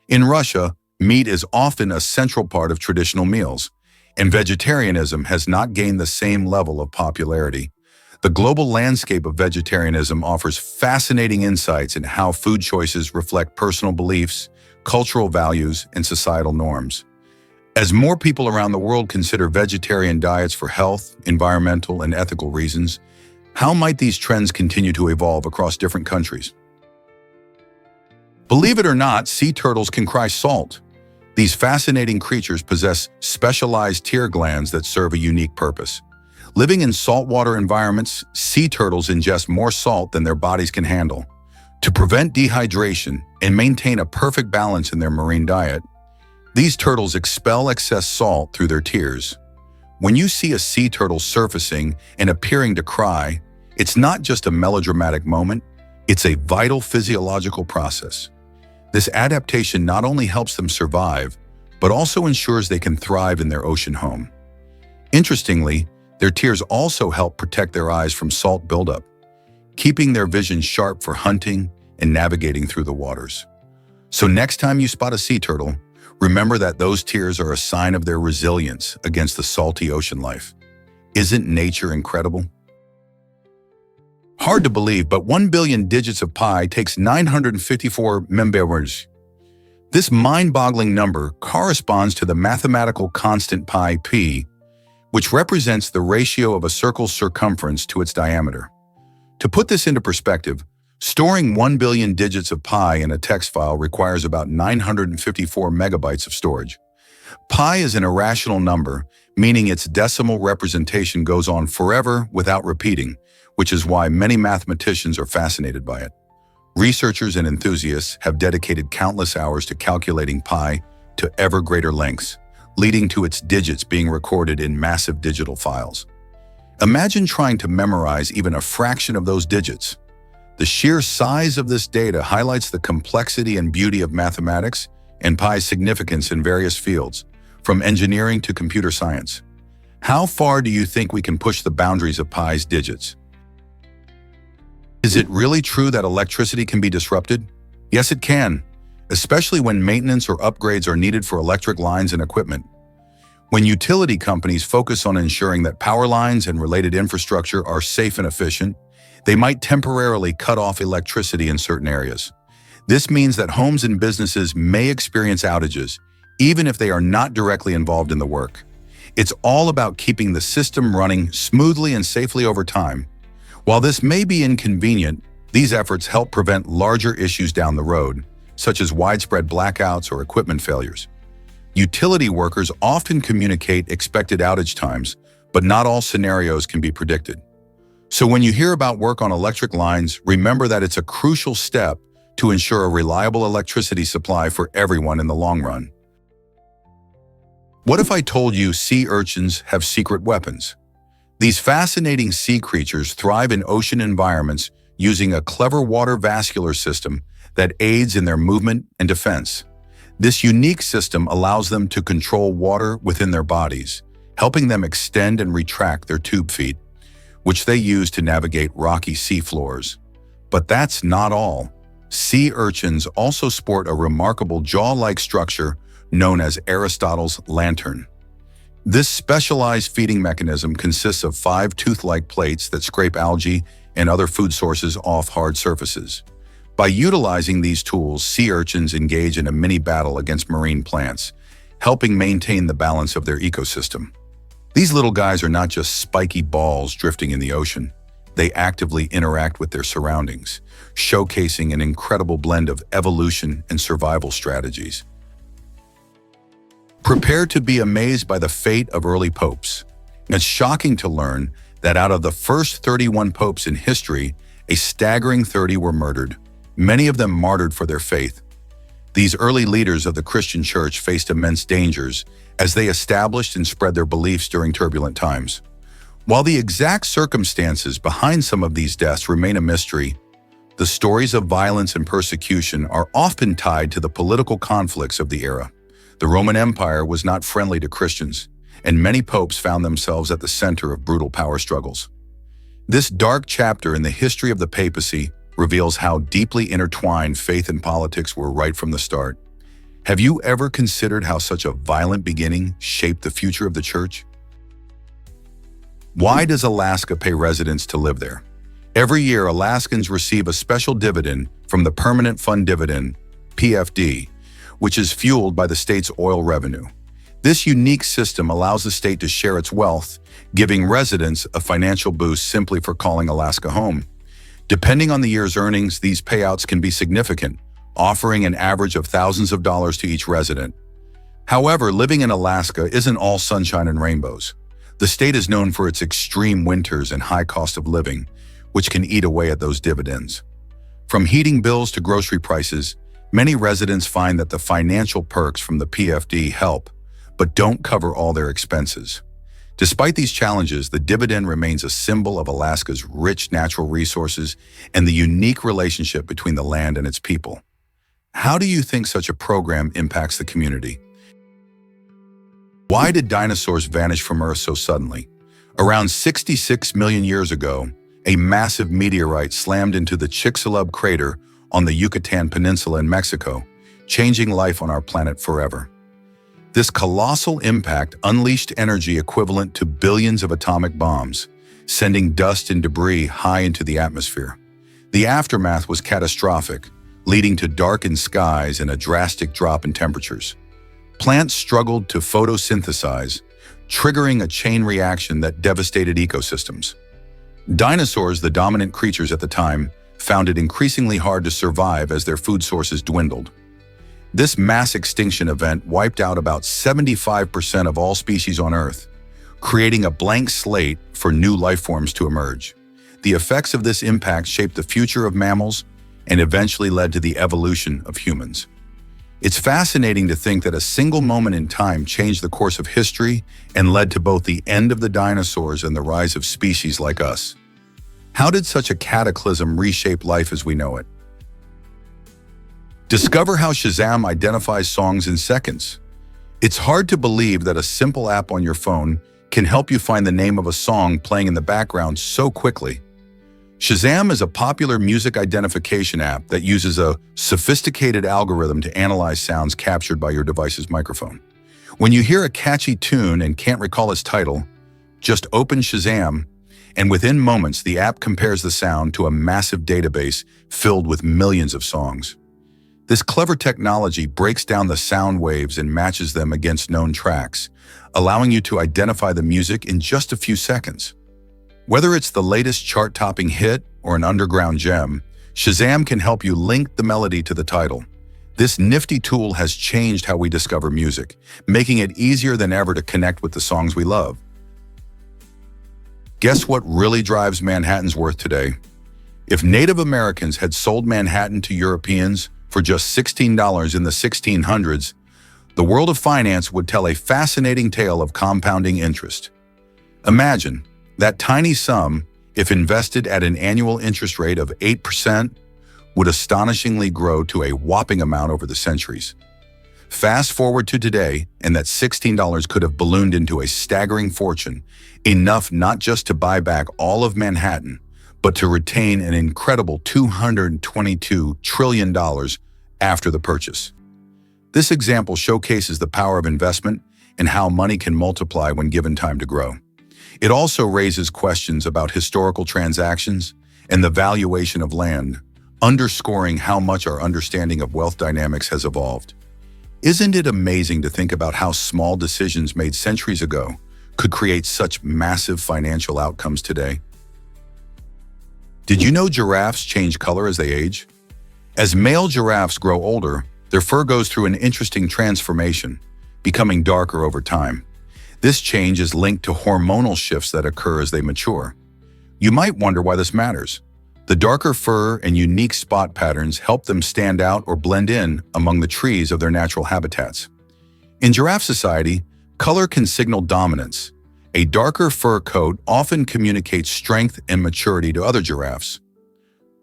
In Russia, meat is often a central part of traditional meals, and vegetarianism has not gained the same level of popularity. The global landscape of vegetarianism offers fascinating insights into how food choices reflect personal beliefs, cultural values, and societal norms. As more people around the world consider vegetarian diets for health, environmental, and ethical reasons, how might these trends continue to evolve across different countries? Believe it or not, sea turtles can cry salt. These fascinating creatures possess specialized tear glands that serve a unique purpose. Living in saltwater environments, sea turtles ingest more salt than their bodies can handle. To prevent dehydration and maintain a perfect balance in their marine diet, these turtles expel excess salt through their tears. When you see a sea turtle surfacing and appearing to cry, it's not just a melodramatic moment, it's a vital physiological process. This adaptation not only helps them survive, but also ensures they can thrive in their ocean home. Interestingly, their tears also help protect their eyes from salt buildup, keeping their vision sharp for hunting and navigating through the waters. So next time you spot a sea turtle, remember that those tears are a sign of their resilience against the salty ocean life. Isn't nature incredible? Hard to believe, but 1 billion digits of pi takes 954 members. This mind-boggling number corresponds to the mathematical constant pi p, which represents the ratio of a circle's circumference to its diameter. To put this into perspective, storing 1 billion digits of pi in a text file requires about 954 megabytes of storage. Pi is an irrational number, meaning its decimal representation goes on forever without repeating, which is why many mathematicians are fascinated by it. Researchers and enthusiasts have dedicated countless hours to calculating pi to ever greater lengths, leading to its digits being recorded in massive digital files. Imagine trying to memorize even a fraction of those digits. The sheer size of this data highlights the complexity and beauty of mathematics and pi's significance in various fields, from engineering to computer science. How far do you think we can push the boundaries of pi's digits? Is it really true that electricity can be disrupted? Yes, it can, especially when maintenance or upgrades are needed for electric lines and equipment. When utility companies focus on ensuring that power lines and related infrastructure are safe and efficient, they might temporarily cut off electricity in certain areas. This means that homes and businesses may experience outages, even if they are not directly involved in the work. It's all about keeping the system running smoothly and safely over time. While this may be inconvenient, these efforts help prevent larger issues down the road, such as widespread blackouts or equipment failures. Utility workers often communicate expected outage times, but not all scenarios can be predicted. So when you hear about work on electric lines, remember that it's a crucial step to ensure a reliable electricity supply for everyone in the long run. What if I told you sea urchins have secret weapons? These fascinating sea creatures thrive in ocean environments using a clever water vascular system that aids in their movement and defense. This unique system allows them to control water within their bodies, helping them extend and retract their tube feet, which they use to navigate rocky seafloors. But that's not all. Sea urchins also sport a remarkable jaw-like structure known as Aristotle's lantern. This specialized feeding mechanism consists of 5 tooth-like plates that scrape algae and other food sources off hard surfaces. By utilizing these tools, sea urchins engage in a mini battle against marine plants, helping maintain the balance of their ecosystem. These little guys are not just spiky balls drifting in the ocean. They actively interact with their surroundings, showcasing an incredible blend of evolution and survival strategies. Prepare to be amazed by the fate of early popes. It's shocking to learn that out of the first 31 popes in history, a staggering 30 were murdered, many of them martyred for their faith. These early leaders of the Christian church faced immense dangers as they established and spread their beliefs during turbulent times. While the exact circumstances behind some of these deaths remain a mystery, the stories of violence and persecution are often tied to the political conflicts of the era. The Roman Empire was not friendly to Christians, and many popes found themselves at the center of brutal power struggles. This dark chapter in the history of the papacy reveals how deeply intertwined faith and politics were right from the start. Have you ever considered how such a violent beginning shaped the future of the church? Why does Alaska pay residents to live there? Every year, Alaskans receive a special dividend from the Permanent Fund Dividend, PFD, which is fueled by the state's oil revenue. This unique system allows the state to share its wealth, giving residents a financial boost simply for calling Alaska home. Depending on the year's earnings, these payouts can be significant, offering an average of thousands of dollars to each resident. However, living in Alaska isn't all sunshine and rainbows. The state is known for its extreme winters and high cost of living, which can eat away at those dividends. From heating bills to grocery prices, many residents find that the financial perks from the PFD help, but don't cover all their expenses. Despite these challenges, the dividend remains a symbol of Alaska's rich natural resources and the unique relationship between the land and its people. How do you think such a program impacts the community? Why did dinosaurs vanish from Earth so suddenly? Around 66 million years ago, a massive meteorite slammed into the Chicxulub crater on the Yucatan Peninsula in Mexico, changing life on our planet forever. This colossal impact unleashed energy equivalent to billions of atomic bombs, sending dust and debris high into the atmosphere. The aftermath was catastrophic, leading to darkened skies and a drastic drop in temperatures. Plants struggled to photosynthesize, triggering a chain reaction that devastated ecosystems. Dinosaurs, the dominant creatures at the time, found it increasingly hard to survive as their food sources dwindled. This mass extinction event wiped out about 75% of all species on Earth, creating a blank slate for new life forms to emerge. The effects of this impact shaped the future of mammals and eventually led to the evolution of humans. It's fascinating to think that a single moment in time changed the course of history and led to both the end of the dinosaurs and the rise of species like us. How did such a cataclysm reshape life as we know it? Discover how Shazam identifies songs in seconds. It's hard to believe that a simple app on your phone can help you find the name of a song playing in the background so quickly. Shazam is a popular music identification app that uses a sophisticated algorithm to analyze sounds captured by your device's microphone. When you hear a catchy tune and can't recall its title, just open Shazam, and within moments the app compares the sound to a massive database filled with millions of songs. This clever technology breaks down the sound waves and matches them against known tracks, allowing you to identify the music in just a few seconds. Whether it's the latest chart-topping hit or an underground gem, Shazam can help you link the melody to the title. This nifty tool has changed how we discover music, making it easier than ever to connect with the songs we love. Guess what really drives Manhattan's worth today? If Native Americans had sold Manhattan to Europeans for just $16 in the 1600s, the world of finance would tell a fascinating tale of compounding interest. Imagine that tiny sum, if invested at an annual interest rate of 8%, would astonishingly grow to a whopping amount over the centuries. Fast forward to today, and that $16 could have ballooned into a staggering fortune, enough not just to buy back all of Manhattan, but to retain an incredible $222 trillion after the purchase. This example showcases the power of investment and how money can multiply when given time to grow. It also raises questions about historical transactions and the valuation of land, underscoring how much our understanding of wealth dynamics has evolved. Isn't it amazing to think about how small decisions made centuries ago could create such massive financial outcomes today? Did you know giraffes change color as they age? As male giraffes grow older, their fur goes through an interesting transformation, becoming darker over time. This change is linked to hormonal shifts that occur as they mature. You might wonder why this matters. The darker fur and unique spot patterns help them stand out or blend in among the trees of their natural habitats. In giraffe society, color can signal dominance. A darker fur coat often communicates strength and maturity to other giraffes.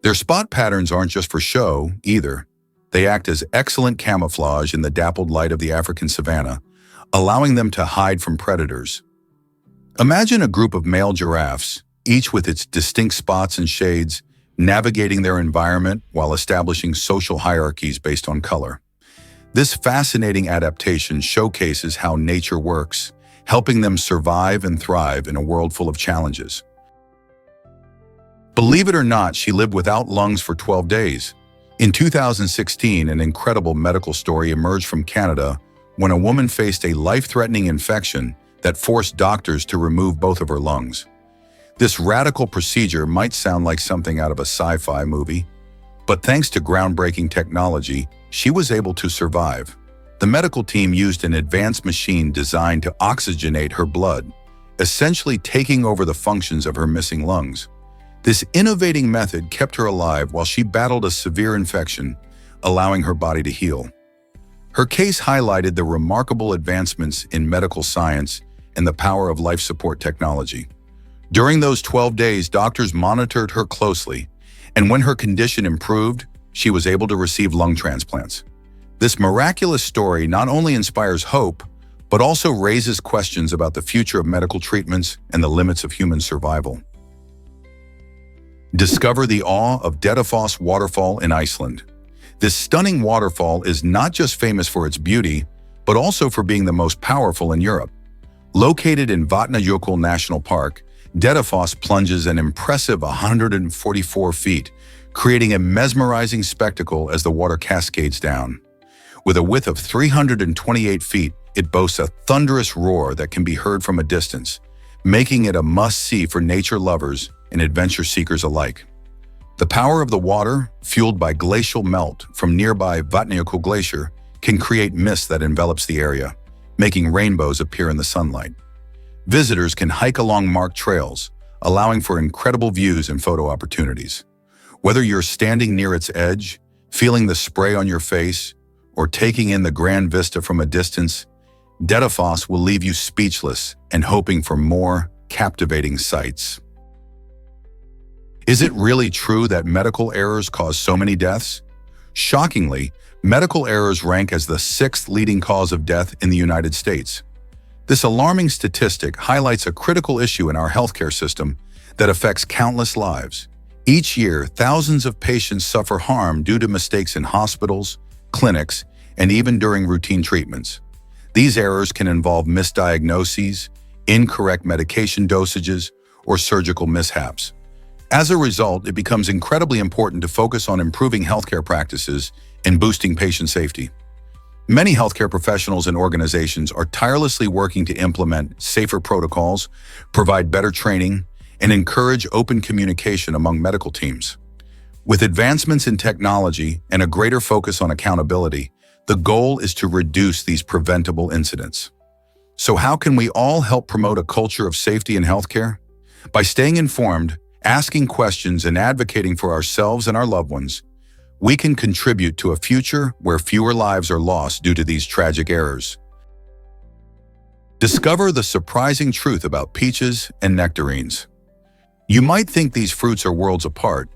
Their spot patterns aren't just for show, either. They act as excellent camouflage in the dappled light of the African savanna, allowing them to hide from predators. Imagine a group of male giraffes, each with its distinct spots and shades, navigating their environment while establishing social hierarchies based on color. This fascinating adaptation showcases how nature works, helping them survive and thrive in a world full of challenges. Believe it or not, she lived without lungs for 12 days. In 2016, an incredible medical story emerged from Canada when a woman faced a life-threatening infection that forced doctors to remove both of her lungs. This radical procedure might sound like something out of a sci-fi movie, but thanks to groundbreaking technology, she was able to survive. The medical team used an advanced machine designed to oxygenate her blood, essentially taking over the functions of her missing lungs. This innovating method kept her alive while she battled a severe infection, allowing her body to heal. Her case highlighted the remarkable advancements in medical science and the power of life support technology. During those 12 days, doctors monitored her closely, and when her condition improved, she was able to receive lung transplants. This miraculous story not only inspires hope, but also raises questions about the future of medical treatments and the limits of human survival. Discover the awe of Dettifoss waterfall in Iceland. This stunning waterfall is not just famous for its beauty, but also for being the most powerful in Europe. Located in Vatnajökull National Park, Dettifoss plunges an impressive 144 feet, creating a mesmerizing spectacle as the water cascades down. With a width of 328 feet, it boasts a thunderous roar that can be heard from a distance, making it a must-see for nature lovers and adventure seekers alike. The power of the water, fueled by glacial melt from nearby Vatnajökull Glacier, can create mist that envelops the area, making rainbows appear in the sunlight. Visitors can hike along marked trails, allowing for incredible views and photo opportunities. Whether you're standing near its edge, feeling the spray on your face, or taking in the grand vista from a distance, Dettifoss will leave you speechless and hoping for more captivating sights. Is it really true that medical errors cause so many deaths? Shockingly, medical errors rank as the 6th leading cause of death in the United States. This alarming statistic highlights a critical issue in our healthcare system that affects countless lives. Each year, thousands of patients suffer harm due to mistakes in hospitals, clinics, and even during routine treatments. These errors can involve misdiagnoses, incorrect medication dosages, or surgical mishaps. As a result, it becomes incredibly important to focus on improving healthcare practices and boosting patient safety. Many healthcare professionals and organizations are tirelessly working to implement safer protocols, provide better training, and encourage open communication among medical teams. With advancements in technology and a greater focus on accountability, the goal is to reduce these preventable incidents. So how can we all help promote a culture of safety in healthcare? By staying informed, asking questions, and advocating for ourselves and our loved ones, we can contribute to a future where fewer lives are lost due to these tragic errors. Discover the surprising truth about peaches and nectarines. You might think these fruits are worlds apart,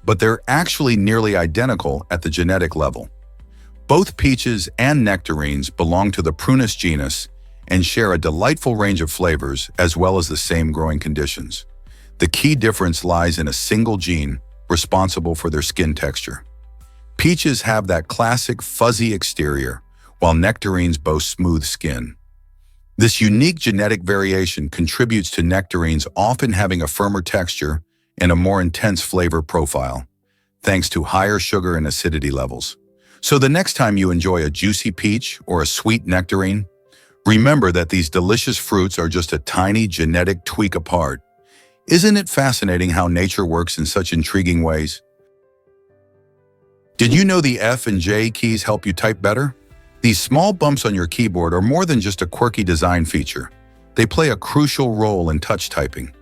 but they're actually nearly identical at the genetic level. Both peaches and nectarines belong to the Prunus genus and share a delightful range of flavors as well as the same growing conditions. The key difference lies in a single gene responsible for their skin texture. Peaches have that classic fuzzy exterior, while nectarines boast smooth skin. This unique genetic variation contributes to nectarines often having a firmer texture and a more intense flavor profile, thanks to higher sugar and acidity levels. So the next time you enjoy a juicy peach or a sweet nectarine, remember that these delicious fruits are just a tiny genetic tweak apart. Isn't it fascinating how nature works in such intriguing ways? Did you know the F and J keys help you type better? These small bumps on your keyboard are more than just a quirky design feature. They play a crucial role in touch typing.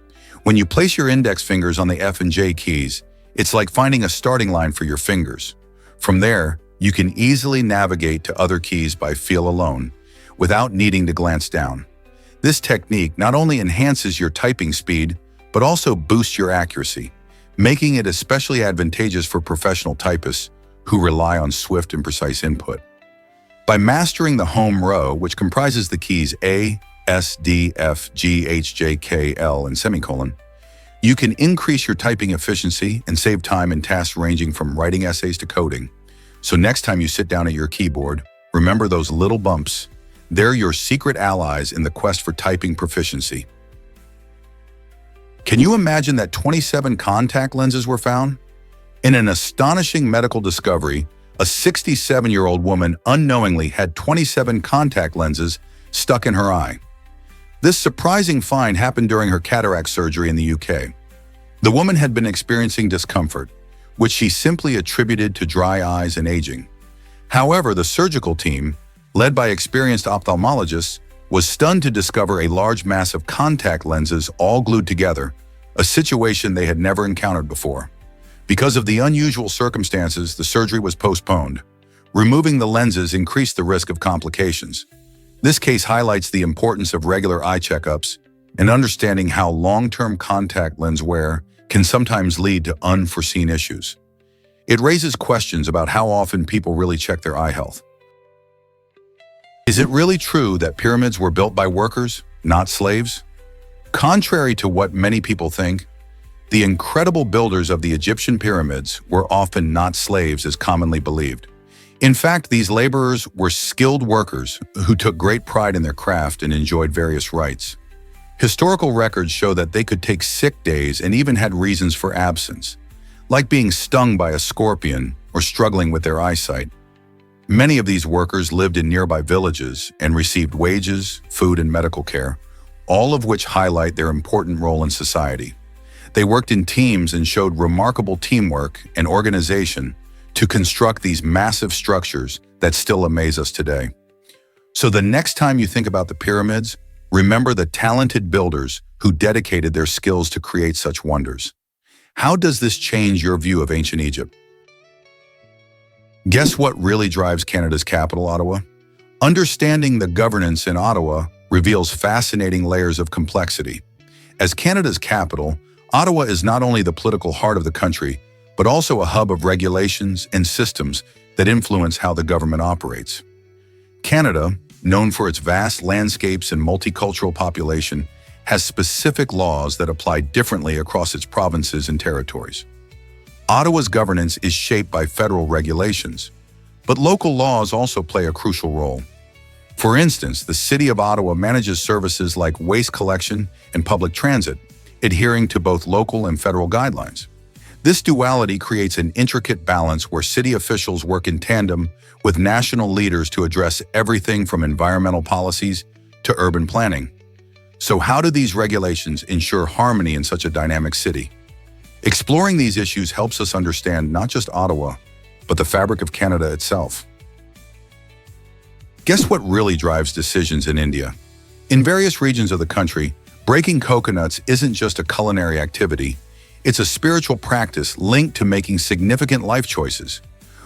When you place your index fingers on the F and J keys, it's like finding a starting line for your fingers. From there, you can easily navigate to other keys by feel alone, without needing to glance down. This technique not only enhances your typing speed, but also boosts your accuracy, making it especially advantageous for professional typists who rely on swift and precise input. By mastering the home row, which comprises the keys A, S, D, F, G, H, J, K, L, and semicolon, you can increase your typing efficiency and save time in tasks ranging from writing essays to coding. So next time you sit down at your keyboard, remember those little bumps. They're your secret allies in the quest for typing proficiency. Can you imagine that 27 contact lenses were found? In an astonishing medical discovery, a 67-year-old woman unknowingly had 27 contact lenses stuck in her eye. This surprising find happened during her cataract surgery in the UK. The woman had been experiencing discomfort, which she simply attributed to dry eyes and aging. However, the surgical team, led by experienced ophthalmologists, was stunned to discover a large mass of contact lenses all glued together, a situation they had never encountered before. Because of the unusual circumstances, the surgery was postponed. Removing the lenses increased the risk of complications. This case highlights the importance of regular eye checkups and understanding how long-term contact lens wear can sometimes lead to unforeseen issues. It raises questions about how often people really check their eye health. Is it really true that pyramids were built by workers, not slaves? Contrary to what many people think, the incredible builders of the Egyptian pyramids were often not slaves as commonly believed. In fact, these laborers were skilled workers who took great pride in their craft and enjoyed various rights. Historical records show that they could take sick days and even had reasons for absence, like being stung by a scorpion or struggling with their eyesight. Many of these workers lived in nearby villages and received wages, food, and medical care, all of which highlight their important role in society. They worked in teams and showed remarkable teamwork and organization to construct these massive structures that still amaze us today. So the next time you think about the pyramids, remember the talented builders who dedicated their skills to create such wonders. How does this change your view of ancient Egypt? Guess what really drives Canada's capital, Ottawa? Understanding the governance in Ottawa reveals fascinating layers of complexity. As Canada's capital, Ottawa is not only the political heart of the country, but also a hub of regulations and systems that influence how the government operates. Canada, known for its vast landscapes and multicultural population, has specific laws that apply differently across its provinces and territories. Ottawa's governance is shaped by federal regulations, but local laws also play a crucial role. For instance, the City of Ottawa manages services like waste collection and public transit, adhering to both local and federal guidelines. This duality creates an intricate balance where city officials work in tandem with national leaders to address everything from environmental policies to urban planning. So how do these regulations ensure harmony in such a dynamic city? Exploring these issues helps us understand not just Ottawa, but the fabric of Canada itself. Guess what really drives decisions in India? In various regions of the country, Breaking coconuts isn't just a culinary activity, it's a spiritual practice linked to making significant life choices.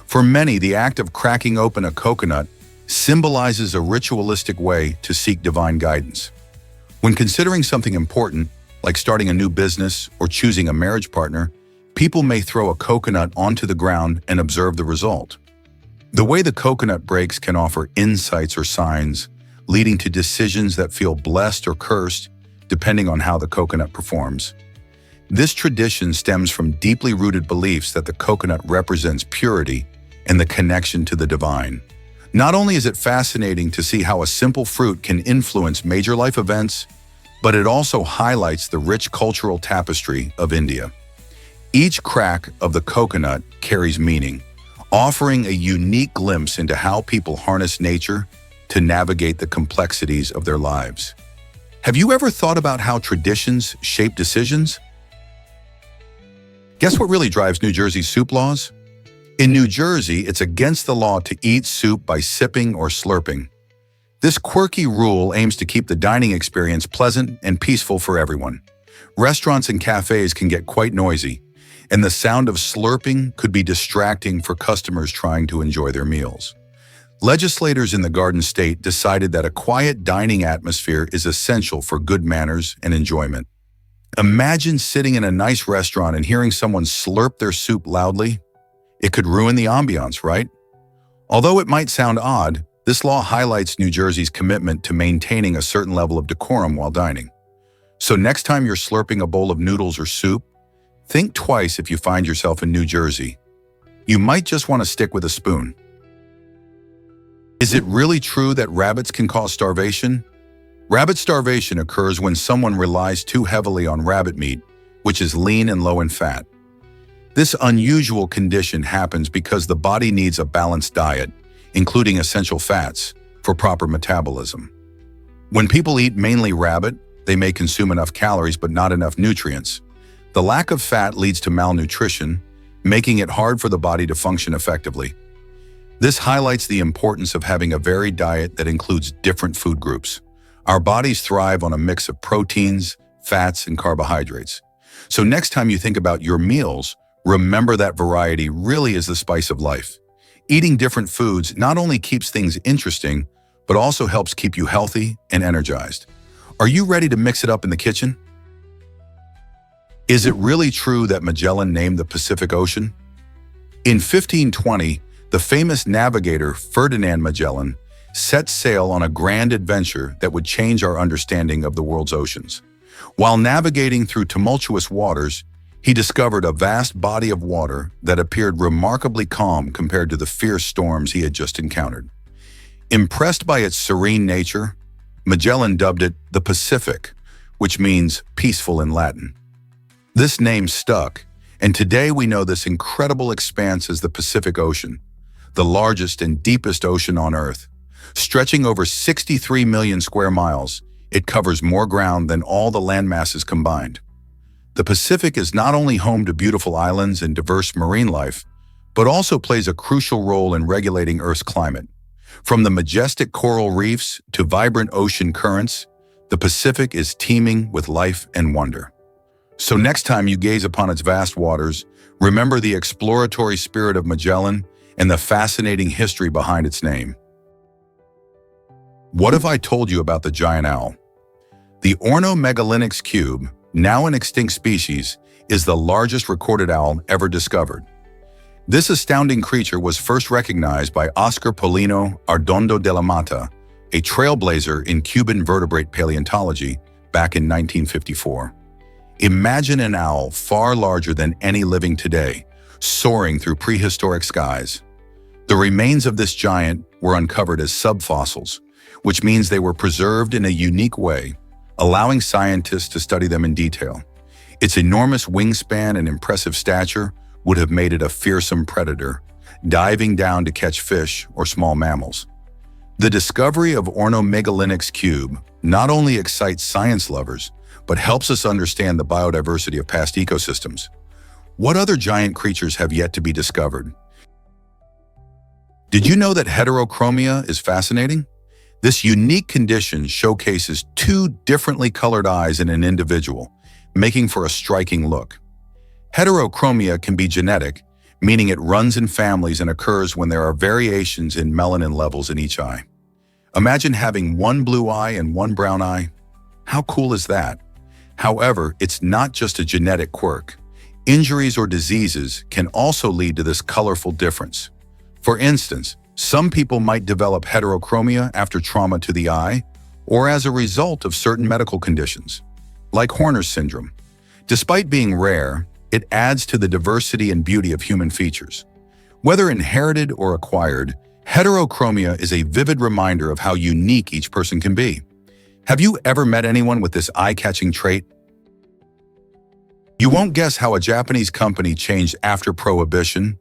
For many, the act of cracking open a coconut symbolizes a ritualistic way to seek divine guidance. When considering something important, like starting a new business or choosing a marriage partner, people may throw a coconut onto the ground and observe the result. The way the coconut breaks can offer insights or signs, leading to decisions that feel blessed or cursed, depending on how the coconut performs. This tradition stems from deeply rooted beliefs that the coconut represents purity and the connection to the divine. Not only is it fascinating to see how a simple fruit can influence major life events, but it also highlights the rich cultural tapestry of India. Each crack of the coconut carries meaning, offering a unique glimpse into how people harness nature to navigate the complexities of their lives. Have you ever thought about how traditions shape decisions? Guess what really drives New Jersey's soup laws? In New Jersey, it's against the law to eat soup by sipping or slurping. This quirky rule aims to keep the dining experience pleasant and peaceful for everyone. Restaurants and cafes can get quite noisy, and the sound of slurping could be distracting for customers trying to enjoy their meals. Legislators in the Garden State decided that a quiet dining atmosphere is essential for good manners and enjoyment. Imagine sitting in a nice restaurant and hearing someone slurp their soup loudly. It could ruin the ambiance, right? Although it might sound odd, this law highlights New Jersey's commitment to maintaining a certain level of decorum while dining. So next time you're slurping a bowl of noodles or soup, think twice if you find yourself in New Jersey. You might just want to stick with a spoon. Is it really true that rabbits can cause starvation? Rabbit starvation occurs when someone relies too heavily on rabbit meat, which is lean and low in fat. This unusual condition happens because the body needs a balanced diet, including essential fats, for proper metabolism. When people eat mainly rabbit, they may consume enough calories but not enough nutrients. The lack of fat leads to malnutrition, making it hard for the body to function effectively. This highlights the importance of having a varied diet that includes different food groups. Our bodies thrive on a mix of proteins, fats, and carbohydrates. So next time you think about your meals, remember that variety really is the spice of life. Eating different foods not only keeps things interesting, but also helps keep you healthy and energized. Are you ready to mix it up in the kitchen? Is it really true that Magellan named the Pacific Ocean? In 1520, the famous navigator Ferdinand Magellan set sail on a grand adventure that would change our understanding of the world's oceans. While navigating through tumultuous waters, he discovered a vast body of water that appeared remarkably calm compared to the fierce storms he had just encountered. Impressed by its serene nature, Magellan dubbed it the Pacific, which means peaceful in Latin. This name stuck, and today we know this incredible expanse as the Pacific Ocean, the largest and deepest ocean on Earth. Stretching over 63 million square miles, it covers more ground than all the land masses combined. The Pacific is not only home to beautiful islands and diverse marine life, but also plays a crucial role in regulating Earth's climate. From the majestic coral reefs to vibrant ocean currents, the Pacific is teeming with life and wonder. So next time you gaze upon its vast waters, remember the exploratory spirit of Magellan and the fascinating history behind its name. What if I told you about the giant owl? The Ornomegalonyx cube, now an extinct species, is the largest recorded owl ever discovered. This astounding creature was first recognized by Oscar Paulino Arredondo de la Mata, a trailblazer in Cuban vertebrate paleontology back in 1954. Imagine an owl far larger than any living today, soaring through prehistoric skies. The remains of this giant were uncovered as subfossils, which means they were preserved in a unique way, allowing scientists to study them in detail. Its enormous wingspan and impressive stature would have made it a fearsome predator, diving down to catch fish or small mammals. The discovery of Ornomegalonyx cube not only excites science lovers, but helps us understand the biodiversity of past ecosystems. What other giant creatures have yet to be discovered? Did you know that heterochromia is fascinating? This unique condition showcases two differently colored eyes in an individual, making for a striking look. Heterochromia can be genetic, meaning it runs in families and occurs when there are variations in melanin levels in each eye. Imagine having one blue eye and one brown eye. How cool is that? However, it's not just a genetic quirk. Injuries or diseases can also lead to this colorful difference. For instance, some people might develop heterochromia after trauma to the eye or as a result of certain medical conditions, like Horner's syndrome. Despite being rare, it adds to the diversity and beauty of human features. Whether inherited or acquired, heterochromia is a vivid reminder of how unique each person can be. Have you ever met anyone with this eye-catching trait? You won't guess how a Japanese company changed after Prohibition.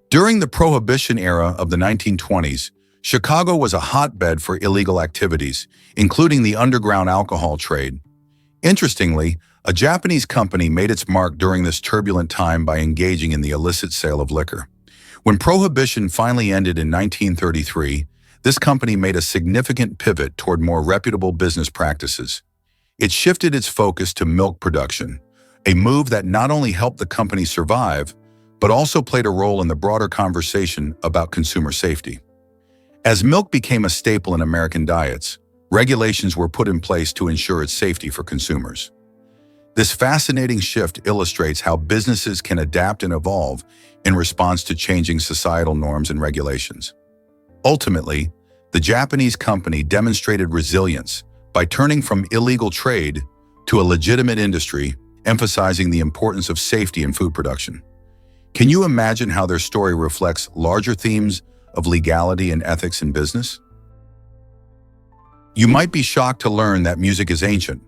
During the Prohibition era of the 1920s, Chicago was a hotbed for illegal activities, including the underground alcohol trade. Interestingly, a Japanese company made its mark during this turbulent time by engaging in the illicit sale of liquor. When Prohibition finally ended in 1933, this company made a significant pivot toward more reputable business practices. It shifted its focus to milk production, a move that not only helped the company survive, but also played a role in the broader conversation about consumer safety. As milk became a staple in American diets, regulations were put in place to ensure its safety for consumers. This fascinating shift illustrates how businesses can adapt and evolve in response to changing societal norms and regulations. Ultimately, the Japanese company demonstrated resilience by turning from illegal trade to a legitimate industry, emphasizing the importance of safety in food production. Can you imagine how their story reflects larger themes of legality and ethics in business? You might be shocked to learn that music is ancient.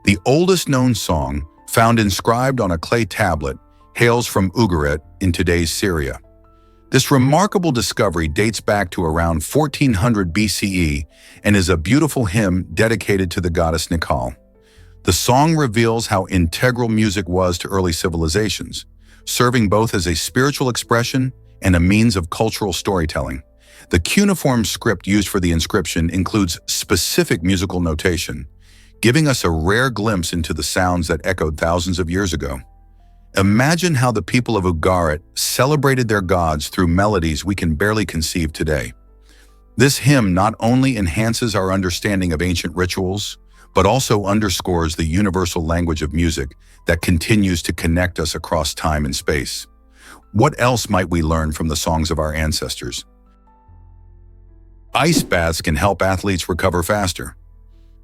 The oldest known song, found inscribed on a clay tablet, hails from Ugarit in today's Syria. This remarkable discovery dates back to around 1400 BCE and is a beautiful hymn dedicated to the goddess Nikal. The song reveals how integral music was to early civilizations, serving both as a spiritual expression and a means of cultural storytelling. The cuneiform script used for the inscription includes specific musical notation, giving us a rare glimpse into the sounds that echoed thousands of years ago. Imagine how the people of Ugarit celebrated their gods through melodies we can barely conceive today. This hymn not only enhances our understanding of ancient rituals, but also underscores the universal language of music that continues to connect us across time and space. What else might we learn from the songs of our ancestors? Ice baths can help athletes recover faster.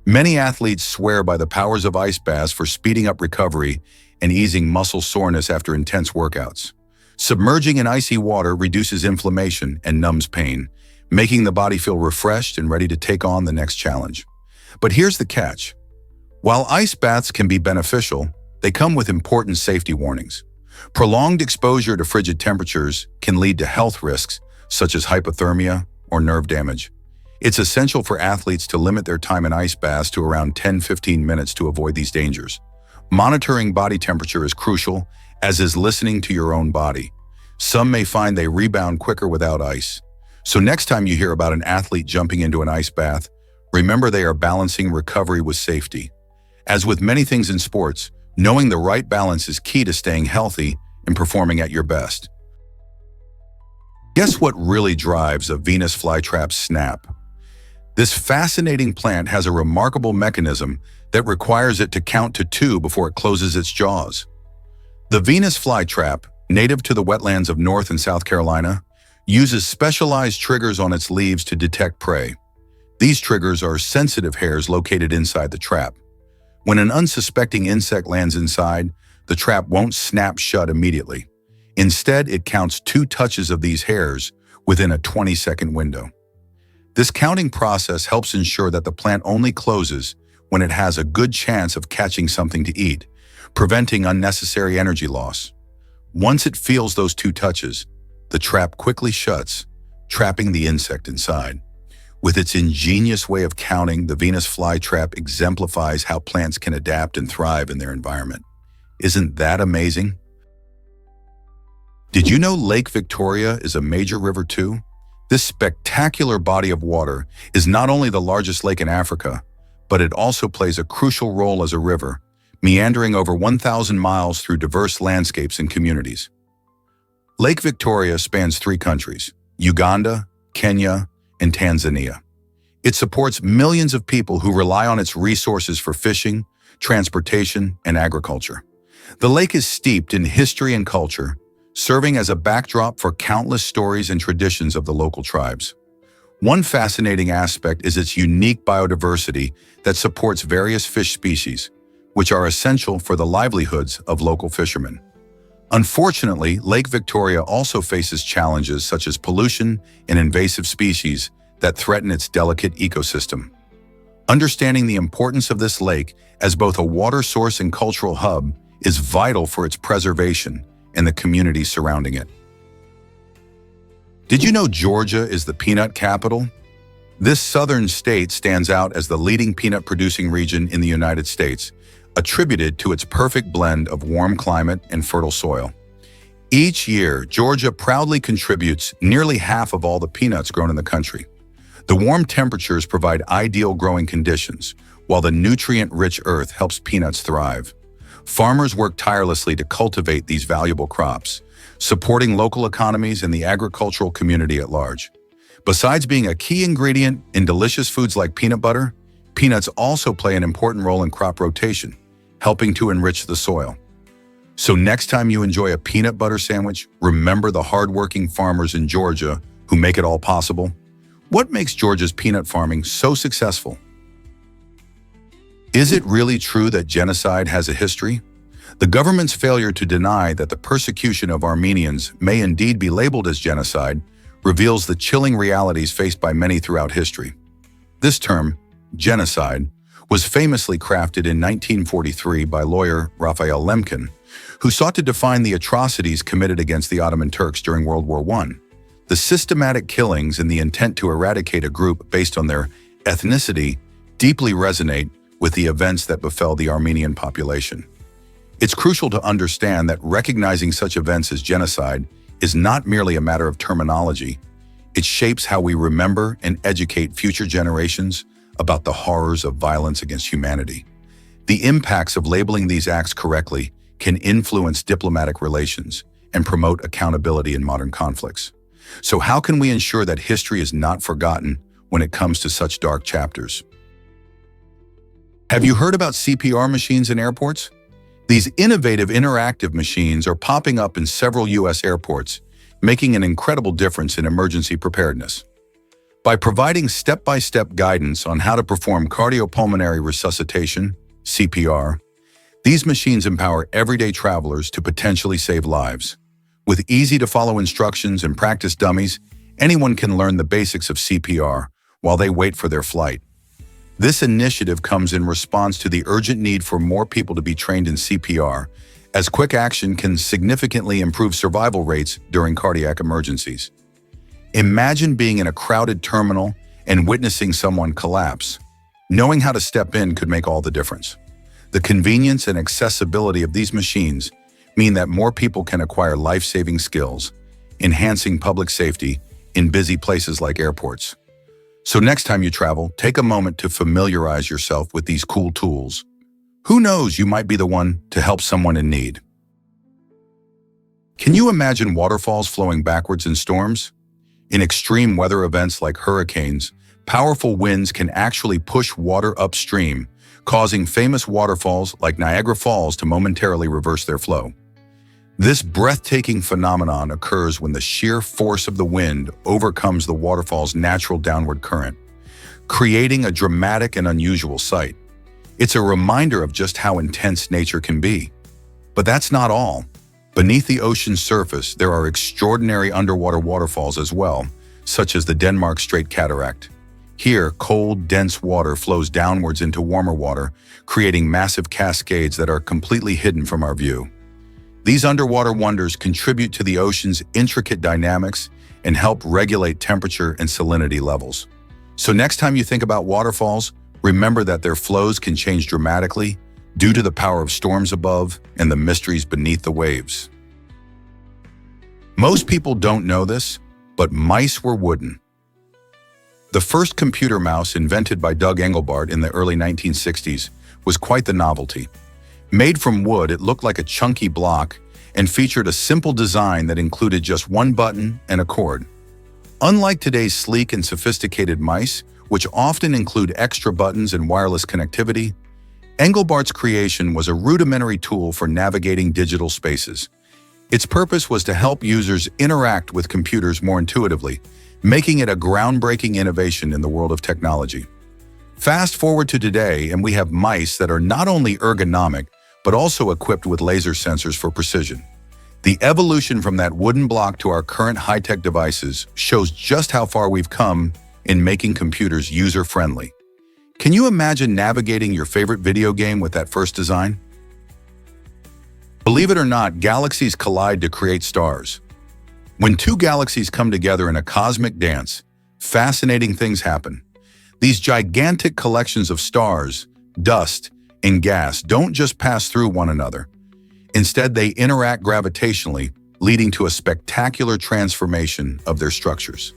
Many athletes swear by the powers of ice baths for speeding up recovery and easing muscle soreness after intense workouts. Submerging in icy water reduces inflammation and numbs pain, making the body feel refreshed and ready to take on the next challenge. But here's the catch. While ice baths can be beneficial, they come with important safety warnings. Prolonged exposure to frigid temperatures can lead to health risks such as hypothermia or nerve damage. It's essential for athletes to limit their time in ice baths to around 10-15 minutes to avoid these dangers. Monitoring body temperature is crucial, as is listening to your own body. Some may find they rebound quicker without ice. So next time you hear about an athlete jumping into an ice bath, remember they are balancing recovery with safety. As with many things in sports, knowing the right balance is key to staying healthy and performing at your best. Guess what really drives a Venus flytrap's snap? This fascinating plant has a remarkable mechanism that requires it to count to 2 before it closes its jaws. The Venus flytrap, native to the wetlands of North and South Carolina, uses specialized triggers on its leaves to detect prey. These triggers are sensitive hairs located inside the trap. When an unsuspecting insect lands inside, the trap won't snap shut immediately. Instead, it counts 2 touches of these hairs within a 20-second window. This counting process helps ensure that the plant only closes when it has a good chance of catching something to eat, preventing unnecessary energy loss. Once it feels those 2 touches, the trap quickly shuts, trapping the insect inside. With its ingenious way of counting, the Venus flytrap exemplifies how plants can adapt and thrive in their environment. Isn't that amazing? Did you know Lake Victoria is a major river too? This spectacular body of water is not only the largest lake in Africa, but it also plays a crucial role as a river, meandering over 1,000 miles through diverse landscapes and communities. Lake Victoria spans 3 countries, Uganda, Kenya, and Tanzania. It supports millions of people who rely on its resources for fishing, transportation, and agriculture. The lake is steeped in history and culture, serving as a backdrop for countless stories and traditions of the local tribes. One fascinating aspect is its unique biodiversity that supports various fish species, which are essential for the livelihoods of local fishermen. Unfortunately, Lake Victoria also faces challenges such as pollution and invasive species that threaten its delicate ecosystem. Understanding the importance of this lake as both a water source and cultural hub is vital for its preservation and the communities surrounding it. Did you know Georgia is the peanut capital? This southern state stands out as the leading peanut-producing region in the United States, attributed to its perfect blend of warm climate and fertile soil. Each year, Georgia proudly contributes nearly half of all the peanuts grown in the country. The warm temperatures provide ideal growing conditions, while the nutrient-rich earth helps peanuts thrive. Farmers work tirelessly to cultivate these valuable crops, supporting local economies and the agricultural community at large. Besides being a key ingredient in delicious foods like peanut butter, peanuts also play an important role in crop rotation, helping to enrich the soil. So next time you enjoy a peanut butter sandwich, remember the hardworking farmers in Georgia who make it all possible. What makes Georgia's peanut farming so successful? Is it really true that genocide has a history? The government's failure to deny that the persecution of Armenians may indeed be labeled as genocide reveals the chilling realities faced by many throughout history. This term, genocide, was famously crafted in 1943 by lawyer Raphael Lemkin, who sought to define the atrocities committed against the Ottoman Turks during World War I. The systematic killings and the intent to eradicate a group based on their ethnicity deeply resonate with the events that befell the Armenian population. It's crucial to understand that recognizing such events as genocide is not merely a matter of terminology. It shapes how we remember and educate future generations about the horrors of violence against humanity. The impacts of labeling these acts correctly can influence diplomatic relations and promote accountability in modern conflicts. So how can we ensure that history is not forgotten when it comes to such dark chapters? Have you heard about CPR machines in airports? These innovative interactive machines are popping up in several U.S. airports, making an incredible difference in emergency preparedness. By providing step-by-step guidance on how to perform cardiopulmonary resuscitation, CPR, these machines empower everyday travelers to potentially save lives. With easy-to-follow instructions and practice dummies, anyone can learn the basics of CPR while they wait for their flight. This initiative comes in response to the urgent need for more people to be trained in CPR, as quick action can significantly improve survival rates during cardiac emergencies. Imagine being in a crowded terminal and witnessing someone collapse. Knowing how to step in could make all the difference. The convenience and accessibility of these machines mean that more people can acquire life-saving skills, enhancing public safety in busy places like airports. So next time you travel, take a moment to familiarize yourself with these cool tools. Who knows, you might be the one to help someone in need. Can you imagine waterfalls flowing backwards in storms? In extreme weather events like hurricanes, powerful winds can actually push water upstream, causing famous waterfalls like Niagara Falls to momentarily reverse their flow. This breathtaking phenomenon occurs when the sheer force of the wind overcomes the waterfall's natural downward current, creating a dramatic and unusual sight. It's a reminder of just how intense nature can be. But that's not all. Beneath the ocean's surface, there are extraordinary underwater waterfalls as well, such as the Denmark Strait Cataract. Here, cold, dense water flows downwards into warmer water, creating massive cascades that are completely hidden from our view. These underwater wonders contribute to the ocean's intricate dynamics and help regulate temperature and salinity levels. So next time you think about waterfalls, remember that their flows can change dramatically due to the power of storms above and the mysteries beneath the waves. Most people don't know this, but mice were wooden. The first computer mouse, invented by Doug Engelbart in the early 1960s, was quite the novelty. Made from wood, it looked like a chunky block and featured a simple design that included just one button and a cord. Unlike today's sleek and sophisticated mice, which often include extra buttons and wireless connectivity, Engelbart's creation was a rudimentary tool for navigating digital spaces. Its purpose was to help users interact with computers more intuitively, making it a groundbreaking innovation in the world of technology. Fast forward to today, and we have mice that are not only ergonomic, but also equipped with laser sensors for precision. The evolution from that wooden block to our current high-tech devices shows just how far we've come in making computers user-friendly. Can you imagine navigating your favorite video game with that first design? Believe it or not, galaxies collide to create stars. When two galaxies come together in a cosmic dance, fascinating things happen. These gigantic collections of stars, dust, and gas don't just pass through one another. Instead, they interact gravitationally, leading to a spectacular transformation of their structures.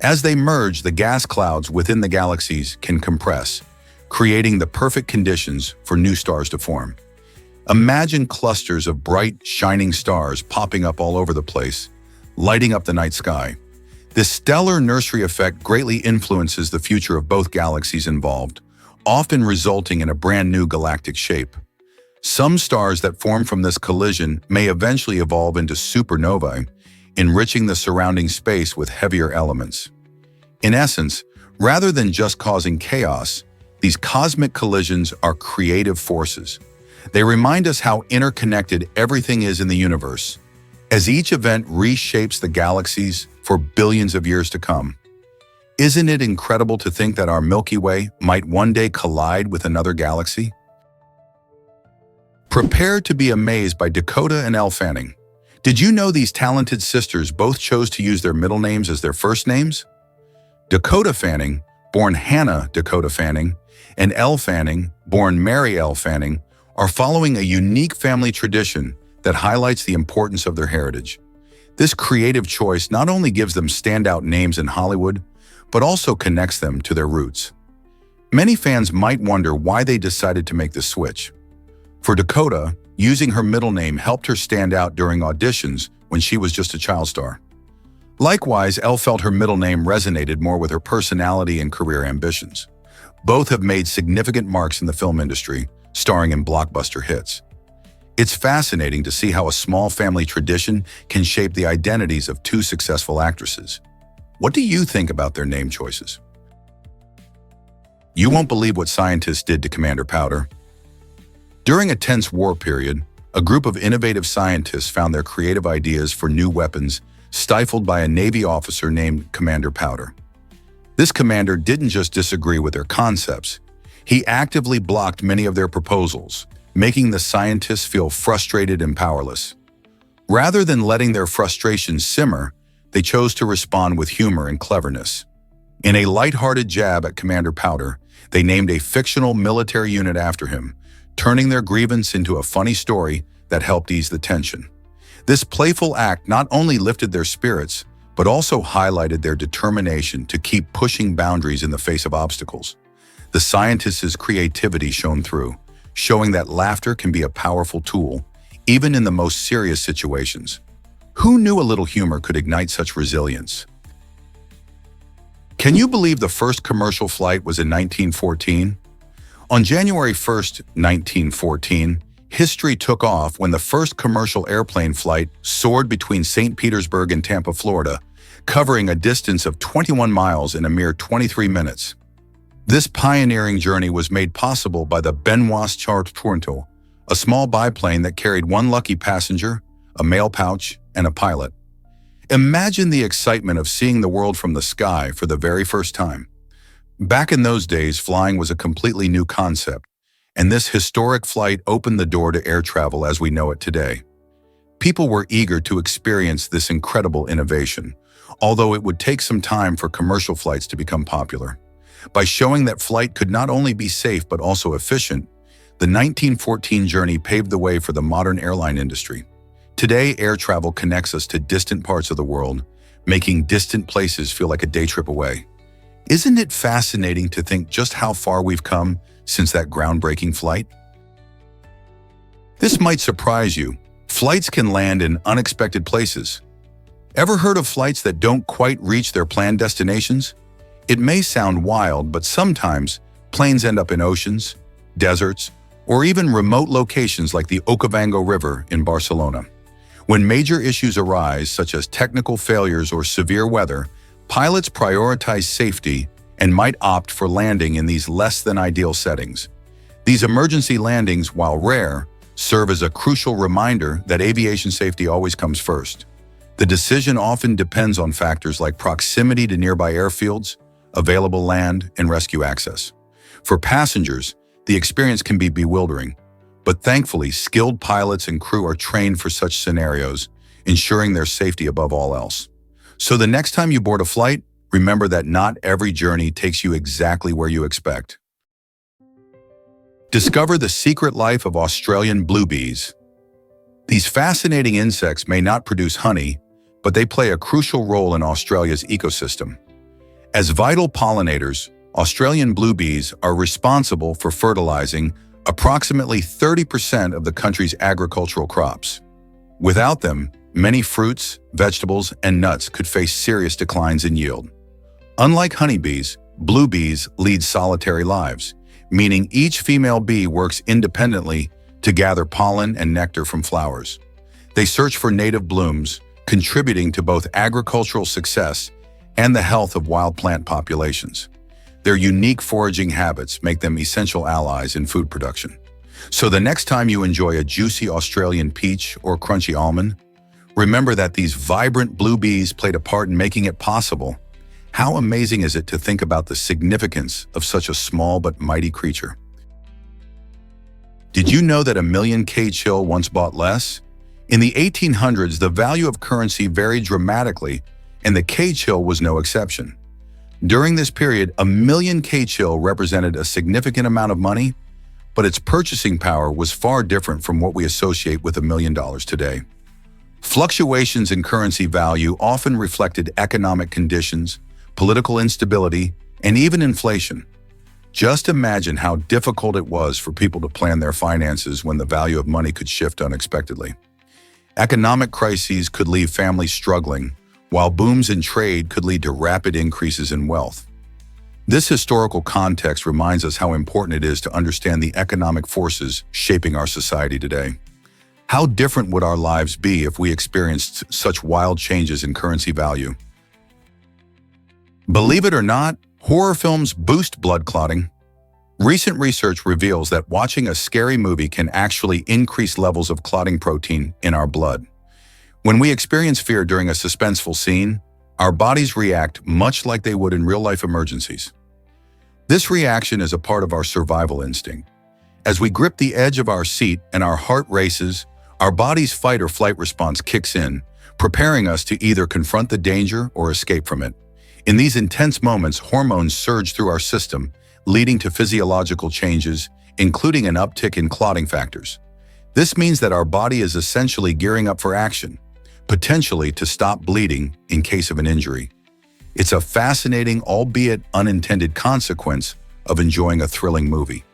As they merge, the gas clouds within the galaxies can compress, creating the perfect conditions for new stars to form. Imagine clusters of bright, shining stars popping up all over the place, lighting up the night sky. This stellar nursery effect greatly influences the future of both galaxies involved, often resulting in a brand new galactic shape. Some stars that form from this collision may eventually evolve into supernovae, enriching the surrounding space with heavier elements. In essence, rather than just causing chaos, these cosmic collisions are creative forces. They remind us how interconnected everything is in the universe, as each event reshapes the galaxies for billions of years to come. Isn't it incredible to think that our Milky Way might one day collide with another galaxy? Prepare to be amazed by Dakota and Elle Fanning. Did you know these talented sisters both chose to use their middle names as their first names? Dakota Fanning, born Hannah Dakota Fanning, and Elle Fanning, born Mary Elle Fanning, are following a unique family tradition that highlights the importance of their heritage. This creative choice not only gives them standout names in Hollywood, but also connects them to their roots. Many fans might wonder why they decided to make the switch. For Dakota, using her middle name helped her stand out during auditions when she was just a child star. Likewise, Elle felt her middle name resonated more with her personality and career ambitions. Both have made significant marks in the film industry, starring in blockbuster hits. It's fascinating to see how a small family tradition can shape the identities of two successful actresses. What do you think about their name choices? You won't believe what scientists did to Commander Powder. During a tense war period, a group of innovative scientists found their creative ideas for new weapons stifled by a Navy officer named Commander Powder. This commander didn't just disagree with their concepts, he actively blocked many of their proposals, making the scientists feel frustrated and powerless. Rather than letting their frustrations simmer, they chose to respond with humor and cleverness. In a lighthearted jab at Commander Powder, they named a fictional military unit after him, turning their grievance into a funny story that helped ease the tension. This playful act not only lifted their spirits, but also highlighted their determination to keep pushing boundaries in the face of obstacles. The scientists' creativity shone through, showing that laughter can be a powerful tool, even in the most serious situations. Who knew a little humor could ignite such resilience? Can you believe the first commercial flight was in 1914? On January 1st, 1914, history took off when the first commercial airplane flight soared between St. Petersburg and Tampa, Florida, covering a distance of 21 miles in a mere 23 minutes. This pioneering journey was made possible by the Benoist Chart Toronto, a small biplane that carried one lucky passenger, a mail pouch, and a pilot. Imagine the excitement of seeing the world from the sky for the very first time. Back in those days, flying was a completely new concept, and this historic flight opened the door to air travel as we know it today. People were eager to experience this incredible innovation, although it would take some time for commercial flights to become popular. By showing that flight could not only be safe but also efficient, the 1914 journey paved the way for the modern airline industry. Today, air travel connects us to distant parts of the world, making distant places feel like a day trip away. Isn't it fascinating to think just how far we've come since that groundbreaking flight? This might surprise you. Flights can land in unexpected places. Ever heard of flights that don't quite reach their planned destinations? It may sound wild, but sometimes planes end up in oceans, deserts, or even remote locations like the Okavango River in Barcelona. When major issues arise, such as technical failures or severe weather, pilots prioritize safety and might opt for landing in these less-than-ideal settings. These emergency landings, while rare, serve as a crucial reminder that aviation safety always comes first. The decision often depends on factors like proximity to nearby airfields, available land, and rescue access. For passengers, the experience can be bewildering, but thankfully, skilled pilots and crew are trained for such scenarios, ensuring their safety above all else. So the next time you board a flight, remember that not every journey takes you exactly where you expect. Discover the secret life of Australian blue bees. These fascinating insects may not produce honey, but they play a crucial role in Australia's ecosystem. As vital pollinators, Australian blue bees are responsible for fertilizing approximately 30% of the country's agricultural crops. Without them, many fruits, vegetables, and nuts could face serious declines in yield. Unlike honeybees, blue bees lead solitary lives, meaning each female bee works independently to gather pollen and nectar from flowers. They search for native blooms, contributing to both agricultural success and the health of wild plant populations. Their unique foraging habits make them essential allies in food production. So the next time you enjoy a juicy Australian peach or crunchy almond, remember that these vibrant blue bees played a part in making it possible. How amazing is it to think about the significance of such a small but mighty creature? Did you know that a million K-chill once bought less? In the 1800s, the value of currency varied dramatically, and the K-chill was no exception. During this period, a million K-chill represented a significant amount of money, but its purchasing power was far different from what we associate with $1 million today. Fluctuations in currency value often reflected economic conditions, political instability, and even inflation. Just imagine how difficult it was for people to plan their finances when the value of money could shift unexpectedly. Economic crises could leave families struggling, while booms in trade could lead to rapid increases in wealth. This historical context reminds us how important it is to understand the economic forces shaping our society today. How different would our lives be if we experienced such wild changes in currency value? Believe it or not, horror films boost blood clotting. Recent research reveals that watching a scary movie can actually increase levels of clotting protein in our blood. When we experience fear during a suspenseful scene, our bodies react much like they would in real-life emergencies. This reaction is a part of our survival instinct. As we grip the edge of our seat and our heart races, our body's fight or flight response kicks in, preparing us to either confront the danger or escape from it. In these intense moments, hormones surge through our system, leading to physiological changes, including an uptick in clotting factors. This means that our body is essentially gearing up for action, potentially to stop bleeding in case of an injury. It's a fascinating, albeit unintended consequence of enjoying a thrilling movie.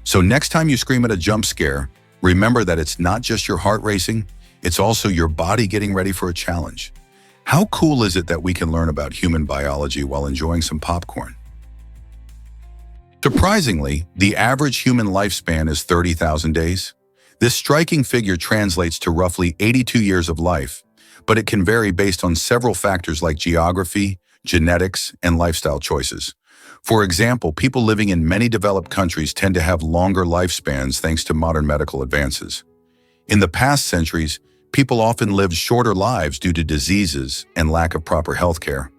So next time you scream at a jump scare, remember that it's not just your heart racing, it's also your body getting ready for a challenge. How cool is it that we can learn about human biology while enjoying some popcorn? Surprisingly, the average human lifespan is 30,000 days. This striking figure translates to roughly 82 years of life, but it can vary based on several factors like geography, genetics, and lifestyle choices. For example, people living in many developed countries tend to have longer lifespans thanks to modern medical advances. In the past centuries, people often lived shorter lives due to diseases and lack of proper health care.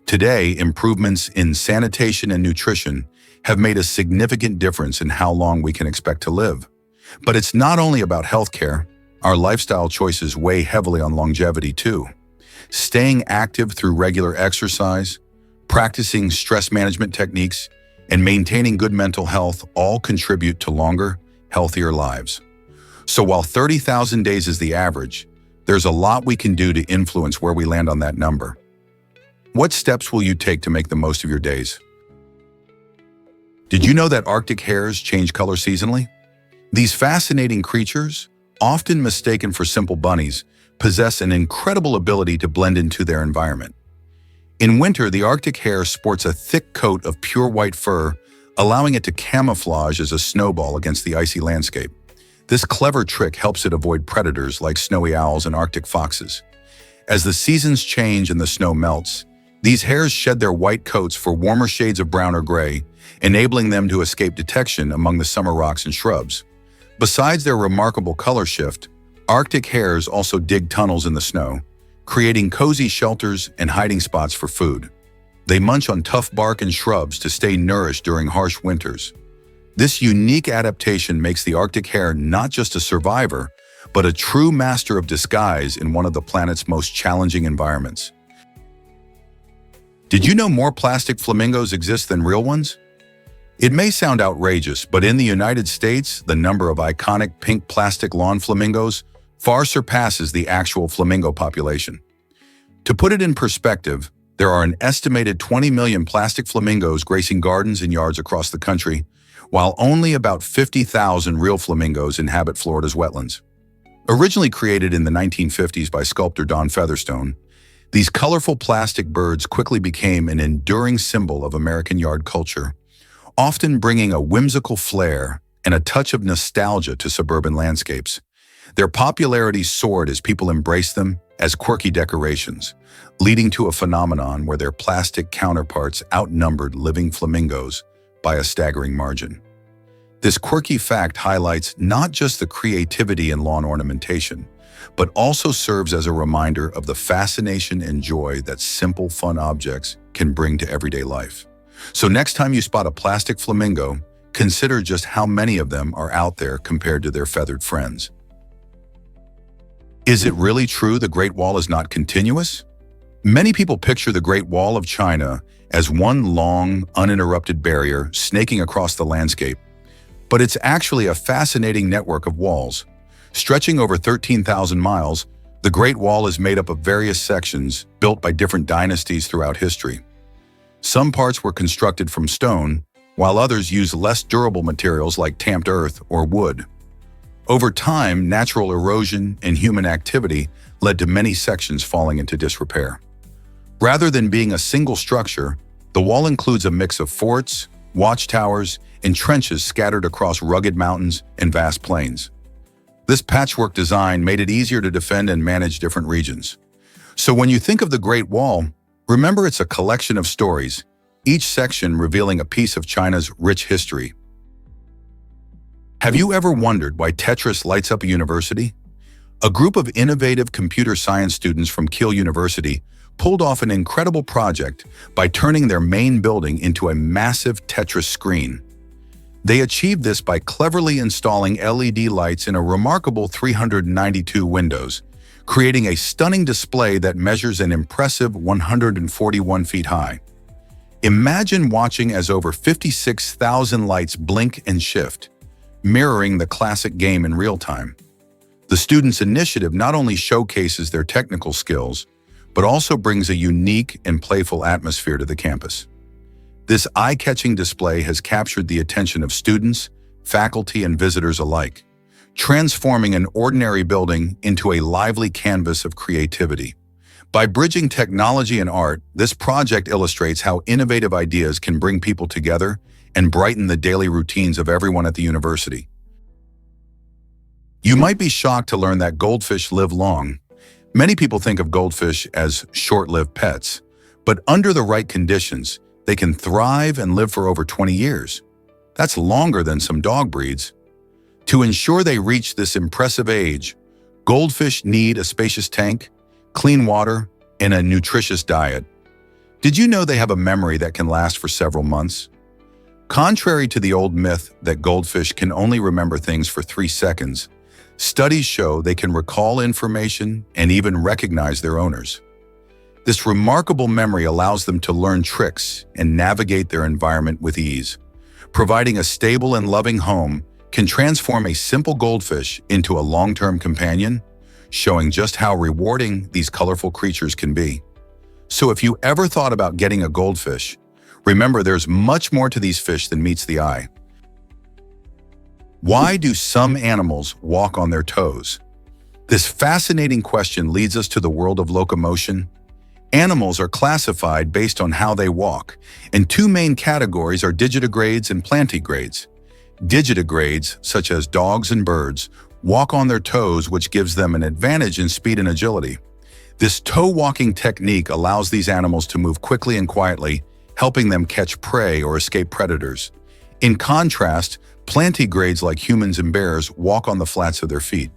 Today, improvements in sanitation and nutrition have made a significant difference in how long we can expect to live. But it's not only about healthcare. Our lifestyle choices weigh heavily on longevity too. Staying active through regular exercise, practicing stress management techniques, and maintaining good mental health all contribute to longer, healthier lives. So while 30,000 days is the average, there's a lot we can do to influence where we land on that number. What steps will you take to make the most of your days? Did you know that Arctic hares change color seasonally? These fascinating creatures, often mistaken for simple bunnies, possess an incredible ability to blend into their environment. In winter, the Arctic hare sports a thick coat of pure white fur, allowing it to camouflage as a snowball against the icy landscape. This clever trick helps it avoid predators like snowy owls and Arctic foxes. As the seasons change and the snow melts, these hares shed their white coats for warmer shades of brown or gray, enabling them to escape detection among the summer rocks and shrubs. Besides their remarkable color shift, Arctic hares also dig tunnels in the snow, creating cozy shelters and hiding spots for food. They munch on tough bark and shrubs to stay nourished during harsh winters. This unique adaptation makes the Arctic hare not just a survivor, but a true master of disguise in one of the planet's most challenging environments. Did you know more plastic flamingos exist than real ones? It may sound outrageous, but in the United States, the number of iconic pink plastic lawn flamingos far surpasses the actual flamingo population. To put it in perspective, there are an estimated 20 million plastic flamingos gracing gardens and yards across the country, while only about 50,000 real flamingos inhabit Florida's wetlands. Originally created in the 1950s by sculptor Don Featherstone, these colorful plastic birds quickly became an enduring symbol of American yard culture, often bringing a whimsical flair and a touch of nostalgia to suburban landscapes. Their popularity soared as people embraced them as quirky decorations, leading to a phenomenon where their plastic counterparts outnumbered living flamingos by a staggering margin. This quirky fact highlights not just the creativity in lawn ornamentation, but also serves as a reminder of the fascination and joy that simple, fun objects can bring to everyday life. So next time you spot a plastic flamingo, consider just how many of them are out there compared to their feathered friends. Is it really true the Great Wall is not continuous? Many people picture the Great Wall of China as one long, uninterrupted barrier snaking across the landscape, but it's actually a fascinating network of walls. Stretching over 13,000 miles, the Great Wall is made up of various sections built by different dynasties throughout history. Some parts were constructed from stone, while others used less durable materials like tamped earth or wood. Over time, natural erosion and human activity led to many sections falling into disrepair. Rather than being a single structure, the wall includes a mix of forts, watchtowers, and trenches scattered across rugged mountains and vast plains. This patchwork design made it easier to defend and manage different regions. So when you think of the Great Wall, remember it's a collection of stories, each section revealing a piece of China's rich history. Have you ever wondered why Tetris lights up a university? A group of innovative computer science students from Kiel University pulled off an incredible project by turning their main building into a massive Tetris screen. They achieved this by cleverly installing LED lights in a remarkable 392 windows, creating a stunning display that measures an impressive 141 feet high. Imagine watching as over 56,000 lights blink and shift, mirroring the classic game in real time. The students' initiative not only showcases their technical skills, but also brings a unique and playful atmosphere to the campus. This eye-catching display has captured the attention of students, faculty, and visitors alike, transforming an ordinary building into a lively canvas of creativity. By bridging technology and art, this project illustrates how innovative ideas can bring people together and brighten the daily routines of everyone at the university. You might be shocked to learn that goldfish live long. Many people think of goldfish as short-lived pets, but under the right conditions, they can thrive and live for over 20 years. That's longer than some dog breeds. To ensure they reach this impressive age, goldfish need a spacious tank, clean water, and a nutritious diet. Did you know they have a memory that can last for several months? Contrary to the old myth that goldfish can only remember things for 3 seconds, studies show they can recall information and even recognize their owners. This remarkable memory allows them to learn tricks and navigate their environment with ease. Providing a stable and loving home can transform a simple goldfish into a long-term companion, showing just how rewarding these colorful creatures can be. So if you ever thought about getting a goldfish, remember there's much more to these fish than meets the eye. Why do some animals walk on their toes? This fascinating question leads us to the world of locomotion. Animals are classified based on how they walk, and two main categories are digitigrades and plantigrades. Digitigrades, such as dogs and birds, walk on their toes, which gives them an advantage in speed and agility. This toe-walking technique allows these animals to move quickly and quietly, helping them catch prey or escape predators. In contrast, plantigrades like humans and bears walk on the flats of their feet.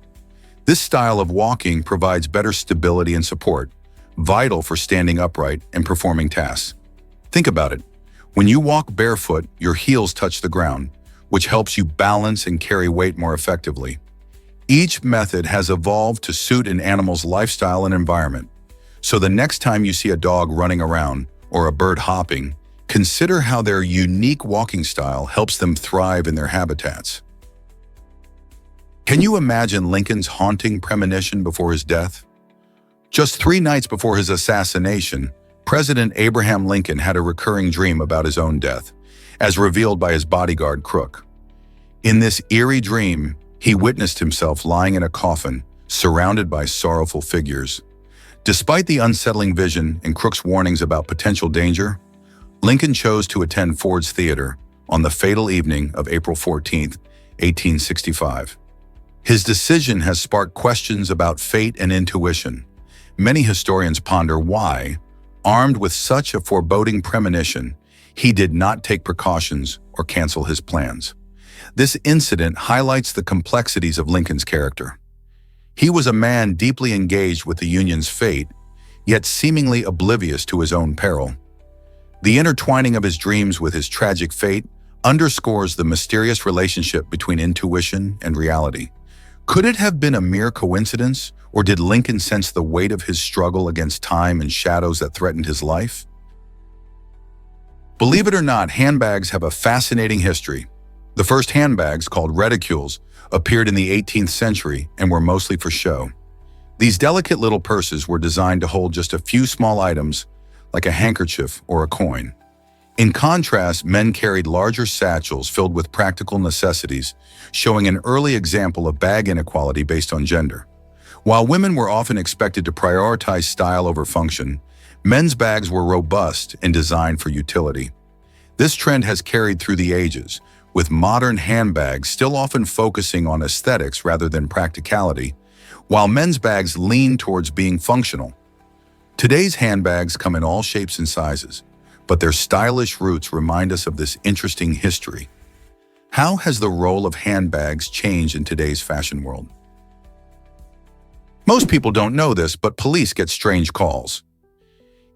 This style of walking provides better stability and support, vital for standing upright and performing tasks. Think about it. When you walk barefoot, your heels touch the ground, which helps you balance and carry weight more effectively. Each method has evolved to suit an animal's lifestyle and environment. So the next time you see a dog running around or a bird hopping, consider how their unique walking style helps them thrive in their habitats. Can you imagine Lincoln's haunting premonition before his death? Just 3 nights before his assassination, President Abraham Lincoln had a recurring dream about his own death, as revealed by his bodyguard, Crook. In this eerie dream, he witnessed himself lying in a coffin, surrounded by sorrowful figures. Despite the unsettling vision and Crook's warnings about potential danger, Lincoln chose to attend Ford's Theater on the fatal evening of April 14, 1865. His decision has sparked questions about fate and intuition. Many historians ponder why, armed with such a foreboding premonition, he did not take precautions or cancel his plans. This incident highlights the complexities of Lincoln's character. He was a man deeply engaged with the Union's fate, yet seemingly oblivious to his own peril. The intertwining of his dreams with his tragic fate underscores the mysterious relationship between intuition and reality. Could it have been a mere coincidence, or did Lincoln sense the weight of his struggle against time and shadows that threatened his life? Believe it or not, handbags have a fascinating history. The first handbags, called reticules, appeared in the 18th century and were mostly for show. These delicate little purses were designed to hold just a few small items, like a handkerchief or a coin. In contrast, men carried larger satchels filled with practical necessities, showing an early example of bag inequality based on gender. While women were often expected to prioritize style over function, men's bags were robust and designed for utility. This trend has carried through the ages, with modern handbags still often focusing on aesthetics rather than practicality, while men's bags lean towards being functional. Today's handbags come in all shapes and sizes, but their stylish roots remind us of this interesting history. How has the role of handbags changed in today's fashion world? Most people don't know this, but police get strange calls.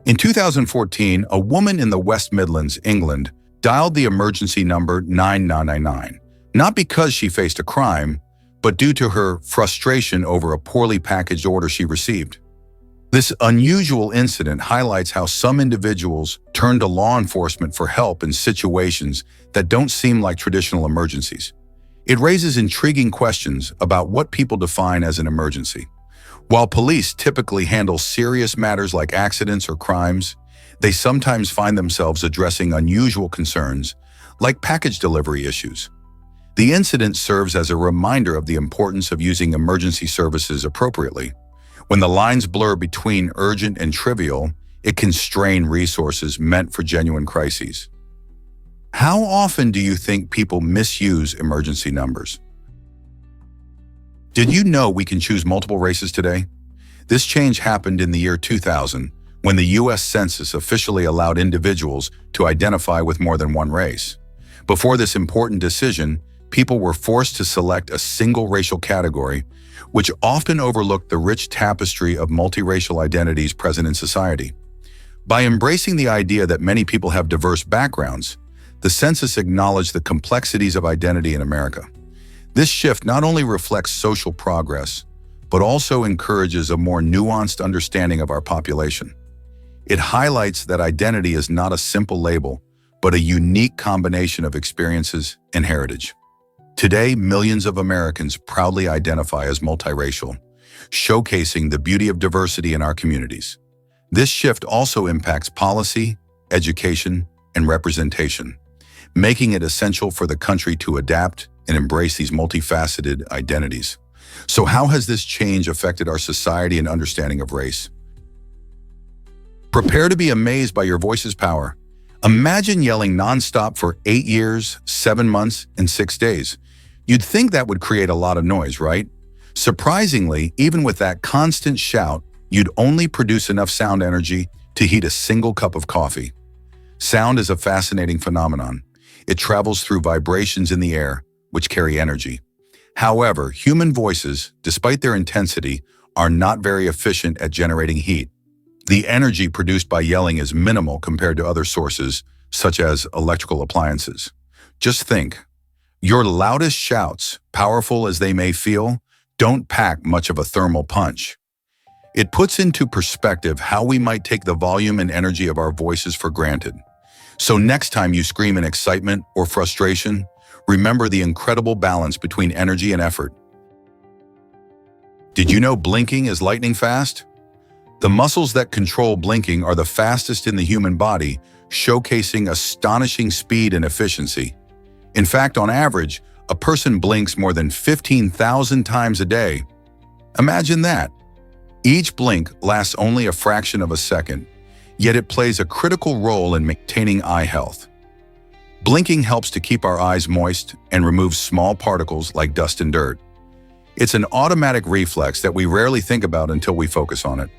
In 2014, a woman in the West Midlands, England, dialed the emergency number 9999, not because she faced a crime, but due to her frustration over a poorly packaged order she received. This unusual incident highlights how some individuals turn to law enforcement for help in situations that don't seem like traditional emergencies. It raises intriguing questions about what people define as an emergency. While police typically handle serious matters like accidents or crimes, they sometimes find themselves addressing unusual concerns, like package delivery issues. The incident serves as a reminder of the importance of using emergency services appropriately. When the lines blur between urgent and trivial, it can strain resources meant for genuine crises. How often do you think people misuse emergency numbers? Did you know we can choose multiple races today? This change happened in the year 2000, when the U.S. Census officially allowed individuals to identify with more than one race. Before this important decision, people were forced to select a single racial category, which often overlooked the rich tapestry of multiracial identities present in society. By embracing the idea that many people have diverse backgrounds, the census acknowledged the complexities of identity in America. This shift not only reflects social progress, but also encourages a more nuanced understanding of our population. It highlights that identity is not a simple label, but a unique combination of experiences and heritage. Today, millions of Americans proudly identify as multiracial, showcasing the beauty of diversity in our communities. This shift also impacts policy, education, and representation, making it essential for the country to adapt and embrace these multifaceted identities. So how has this change affected our society and understanding of race? Prepare to be amazed by your voice's power. Imagine yelling nonstop for 8 years, 7 months, and 6 days. You'd think that would create a lot of noise, right? Surprisingly, even with that constant shout, you'd only produce enough sound energy to heat a single cup of coffee. Sound is a fascinating phenomenon. It travels through vibrations in the air, which carry energy. However, human voices, despite their intensity, are not very efficient at generating heat. The energy produced by yelling is minimal compared to other sources, such as electrical appliances. Just think, your loudest shouts, powerful as they may feel, don't pack much of a thermal punch. It puts into perspective how we might take the volume and energy of our voices for granted. So next time you scream in excitement or frustration, remember the incredible balance between energy and effort. Did you know blinking is lightning fast? The muscles that control blinking are the fastest in the human body, showcasing astonishing speed and efficiency. In fact, on average, a person blinks more than 15,000 times a day. Imagine that. Each blink lasts only a fraction of a second, yet it plays a critical role in maintaining eye health. Blinking helps to keep our eyes moist and removes small particles like dust and dirt. It's an automatic reflex that we rarely think about until we focus on it.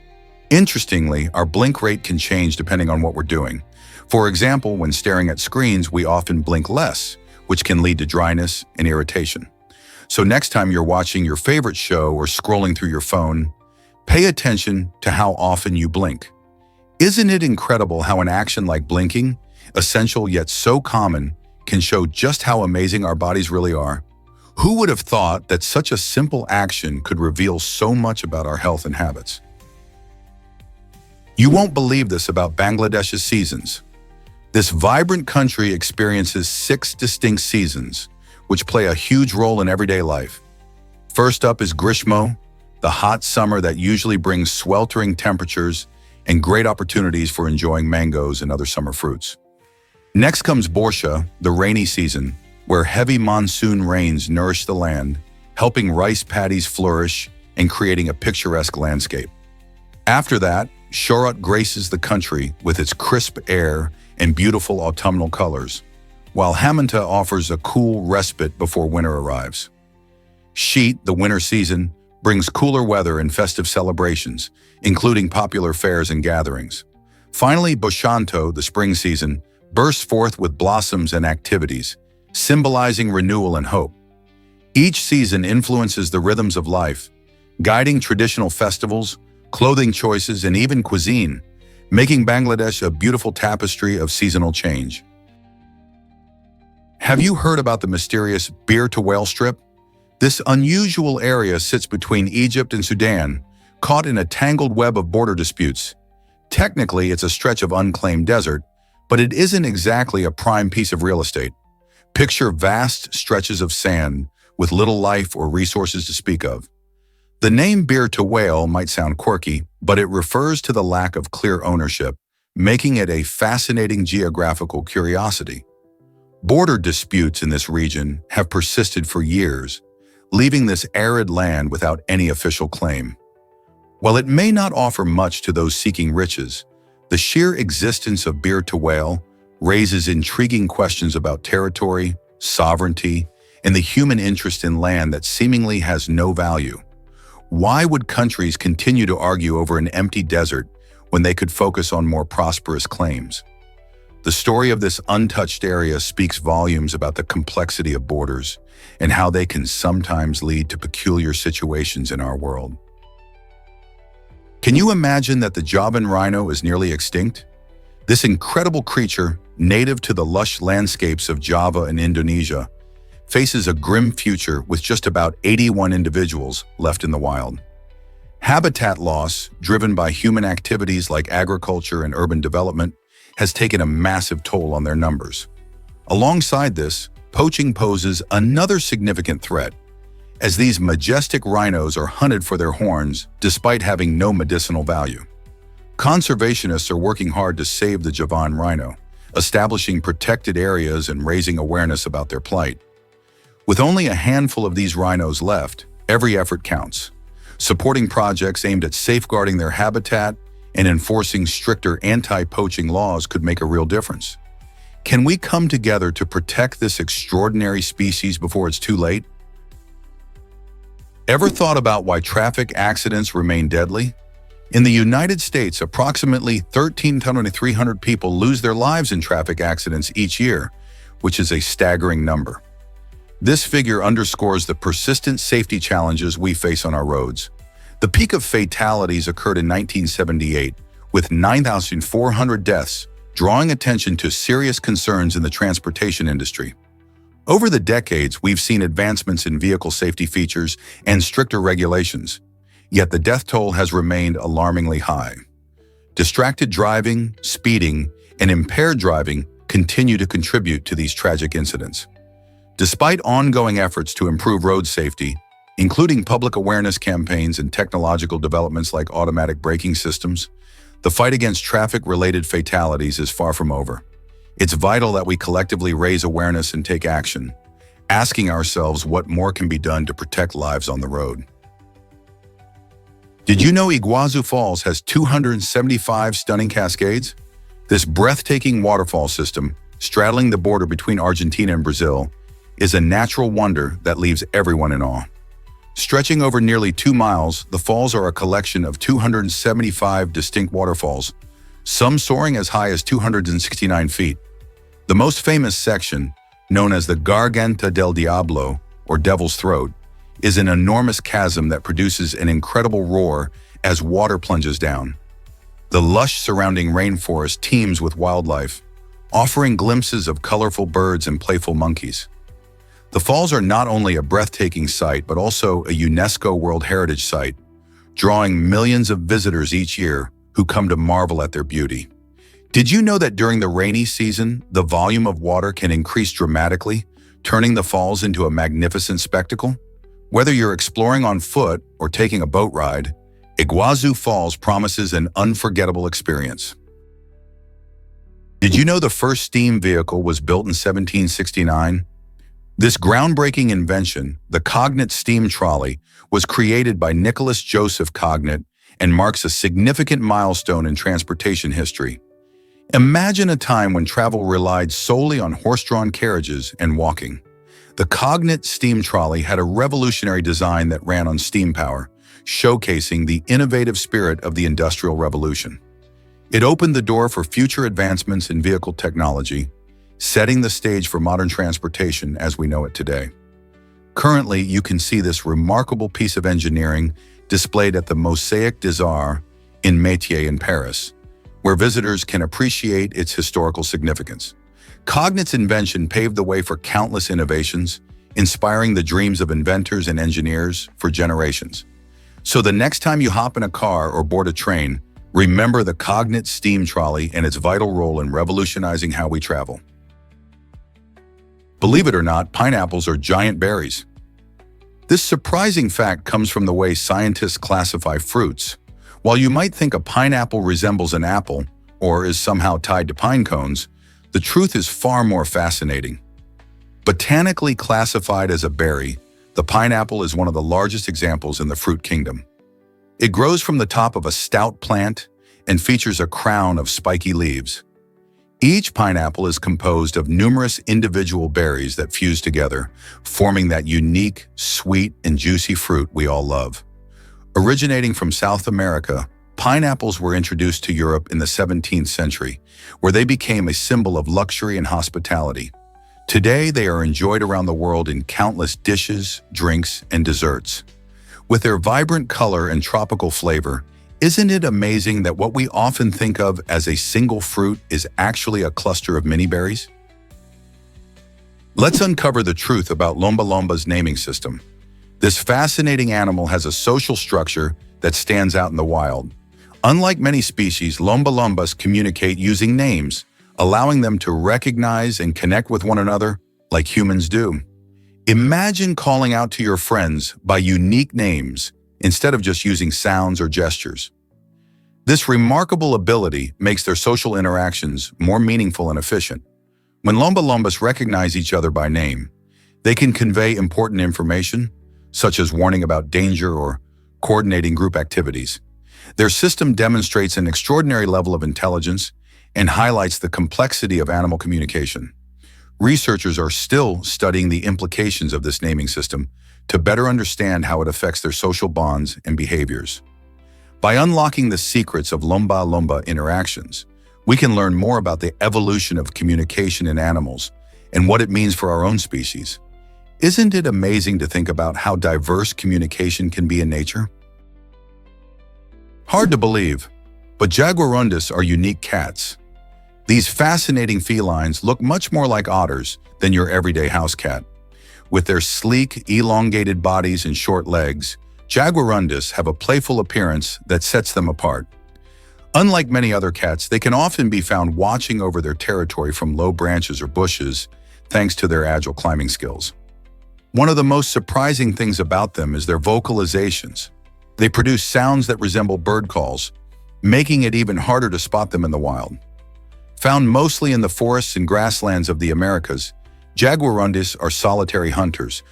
Interestingly, our blink rate can change depending on what we're doing. For example, when staring at screens, we often blink less, which can lead to dryness and irritation. So next time you're watching your favorite show or scrolling through your phone, pay attention to how often you blink. Isn't it incredible how an action like blinking, essential yet so common, can show just how amazing our bodies really are? Who would have thought that such a simple action could reveal so much about our health and habits? You won't believe this about Bangladesh's seasons. This vibrant country experiences 6 distinct seasons, which play a huge role in everyday life. First up is Grishmo, the hot summer that usually brings sweltering temperatures and great opportunities for enjoying mangoes and other summer fruits. Next comes Borsha, the rainy season, where heavy monsoon rains nourish the land, helping rice paddies flourish and creating a picturesque landscape. After that, Shorut graces the country with its crisp air and beautiful autumnal colors, while Hamanta offers a cool respite before winter arrives. Sheet, the winter season, brings cooler weather and festive celebrations, including popular fairs and gatherings. Finally, Boshanto, the spring season, bursts forth with blossoms and activities, symbolizing renewal and hope. Each season influences the rhythms of life, guiding traditional festivals, clothing choices, and even cuisine, making Bangladesh a beautiful tapestry of seasonal change. Have you heard about the mysterious Beer to Whale Strip? This unusual area sits between Egypt and Sudan, caught in a tangled web of border disputes. Technically, it's a stretch of unclaimed desert, but it isn't exactly a prime piece of real estate. Picture vast stretches of sand with little life or resources to speak of. The name Beer to Whale might sound quirky, but it refers to the lack of clear ownership, making it a fascinating geographical curiosity. Border disputes in this region have persisted for years, leaving this arid land without any official claim. While it may not offer much to those seeking riches, the sheer existence of Beer to Whale raises intriguing questions about territory, sovereignty, and the human interest in land that seemingly has no value. Why would countries continue to argue over an empty desert when they could focus on more prosperous claims? The story of this untouched area speaks volumes about the complexity of borders and how they can sometimes lead to peculiar situations in our world. Can you imagine that the Javan rhino is nearly extinct? This incredible creature, native to the lush landscapes of Java and Indonesia, faces a grim future with just about 81 individuals left in the wild. Habitat loss, driven by human activities like agriculture and urban development, has taken a massive toll on their numbers. Alongside this, poaching poses another significant threat, as these majestic rhinos are hunted for their horns despite having no medicinal value. Conservationists are working hard to save the Javan rhino, establishing protected areas and raising awareness about their plight. With only a handful of these rhinos left, every effort counts. Supporting projects aimed at safeguarding their habitat and enforcing stricter anti-poaching laws could make a real difference. Can we come together to protect this extraordinary species before it's too late? Ever thought about why traffic accidents remain deadly? In the United States, approximately 1,300 people lose their lives in traffic accidents each year, which is a staggering number. This figure underscores the persistent safety challenges we face on our roads. The peak of fatalities occurred in 1978, with 9,400 deaths, drawing attention to serious concerns in the transportation industry. Over the decades, we've seen advancements in vehicle safety features and stricter regulations, yet the death toll has remained alarmingly high. Distracted driving, speeding, and impaired driving continue to contribute to these tragic incidents. Despite ongoing efforts to improve road safety, including public awareness campaigns and technological developments like automatic braking systems, the fight against traffic-related fatalities is far from over. It's vital that we collectively raise awareness and take action, asking ourselves what more can be done to protect lives on the road. Did you know Iguazu Falls has 275 stunning cascades? This breathtaking waterfall system, straddling the border between Argentina and Brazil, is a natural wonder that leaves everyone in awe. Stretching over nearly 2 miles, the falls are a collection of 275 distinct waterfalls, some soaring as high as 269 feet. The most famous section, known as the Garganta del Diablo, or Devil's Throat, is an enormous chasm that produces an incredible roar as water plunges down. The lush surrounding rainforest teems with wildlife, offering glimpses of colorful birds and playful monkeys. The falls are not only a breathtaking sight, but also a UNESCO World Heritage Site, drawing millions of visitors each year who come to marvel at their beauty. Did you know that during the rainy season, the volume of water can increase dramatically, turning the falls into a magnificent spectacle? Whether you're exploring on foot or taking a boat ride, Iguazu Falls promises an unforgettable experience. Did you know the first steam vehicle was built in 1769? This groundbreaking invention, the Cognate steam trolley, was created by Nicholas Joseph Cognate and marks a significant milestone in transportation history. Imagine a time when travel relied solely on horse-drawn carriages and walking. The Cognate steam trolley had a revolutionary design that ran on steam power, showcasing the innovative spirit of the Industrial Revolution. It opened the door for future advancements in vehicle technology, setting the stage for modern transportation as we know it today. Currently, you can see this remarkable piece of engineering displayed at the Mosaic des Arts in Métier in Paris, where visitors can appreciate its historical significance. Cognate's invention paved the way for countless innovations, inspiring the dreams of inventors and engineers for generations. So the next time you hop in a car or board a train, remember the Cognate steam trolley and its vital role in revolutionizing how we travel. Believe it or not, pineapples are giant berries. This surprising fact comes from the way scientists classify fruits. While you might think a pineapple resembles an apple or is somehow tied to pine cones, the truth is far more fascinating. Botanically classified as a berry, the pineapple is one of the largest examples in the fruit kingdom. It grows from the top of a stout plant and features a crown of spiky leaves. Each pineapple is composed of numerous individual berries that fuse together, forming that unique, sweet, and juicy fruit we all love. Originating from South America, pineapples were introduced to Europe in the 17th century, where they became a symbol of luxury and hospitality. Today, they are enjoyed around the world in countless dishes, drinks, and desserts. With their vibrant color and tropical flavor, isn't it amazing that what we often think of as a single fruit is actually a cluster of mini berries? Let's uncover the truth about Lomba Lomba's naming system. This fascinating animal has a social structure that stands out in the wild. Unlike many species, Lomba Lombas communicate using names, allowing them to recognize and connect with one another like humans do. Imagine calling out to your friends by unique names instead of just using sounds or gestures. This remarkable ability makes their social interactions more meaningful and efficient. When lomba-lombas recognize each other by name, they can convey important information, such as warning about danger or coordinating group activities. Their system demonstrates an extraordinary level of intelligence and highlights the complexity of animal communication. Researchers are still studying the implications of this naming system to better understand how it affects their social bonds and behaviors. By unlocking the secrets of lomba-lomba interactions, we can learn more about the evolution of communication in animals and what it means for our own species. Isn't it amazing to think about how diverse communication can be in nature? Hard to believe, but jaguarundus are unique cats. These fascinating felines look much more like otters than your everyday house cat. With their sleek, elongated bodies and short legs, jaguarundus have a playful appearance that sets them apart. Unlike many other cats, they can often be found watching over their territory from low branches or bushes, thanks to their agile climbing skills. One of the most surprising things about them is their vocalizations. They produce sounds that resemble bird calls, making it even harder to spot them in the wild. Found mostly in the forests and grasslands of the Americas, jaguarundus are solitary hunters,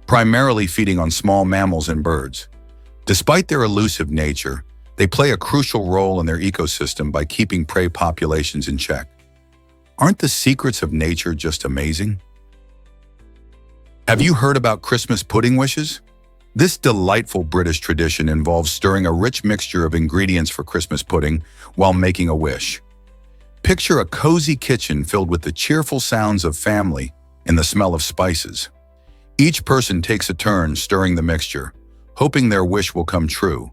primarily feeding on small mammals and birds. Despite their elusive nature, they play a crucial role in their ecosystem by keeping prey populations in check. Aren't the secrets of nature just amazing? Have you heard about Christmas pudding wishes? This delightful British tradition involves stirring a rich mixture of ingredients for Christmas pudding while making a wish. Picture a cozy kitchen filled with the cheerful sounds of family and the smell of spices. Each person takes a turn stirring the mixture, hoping their wish will come true.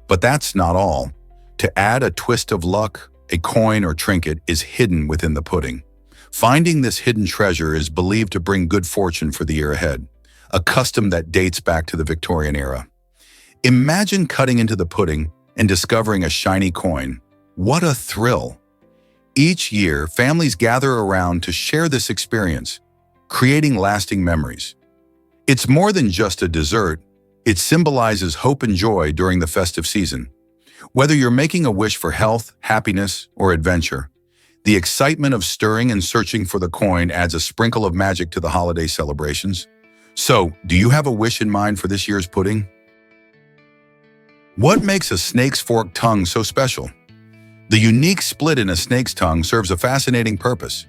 But that's not all. To add a twist of luck, a coin or trinket is hidden within the pudding. Finding this hidden treasure is believed to bring good fortune for the year ahead, a custom that dates back to the Victorian era. Imagine cutting into the pudding and discovering a shiny coin. What a thrill! Each year, families gather around to share this experience, creating lasting memories. It's more than just a dessert, it symbolizes hope and joy during the festive season. Whether you're making a wish for health, happiness, or adventure, the excitement of stirring and searching for the coin adds a sprinkle of magic to the holiday celebrations. So, do you have a wish in mind for this year's pudding? What makes a snake's forked tongue so special? The unique split in a snake's tongue serves a fascinating purpose.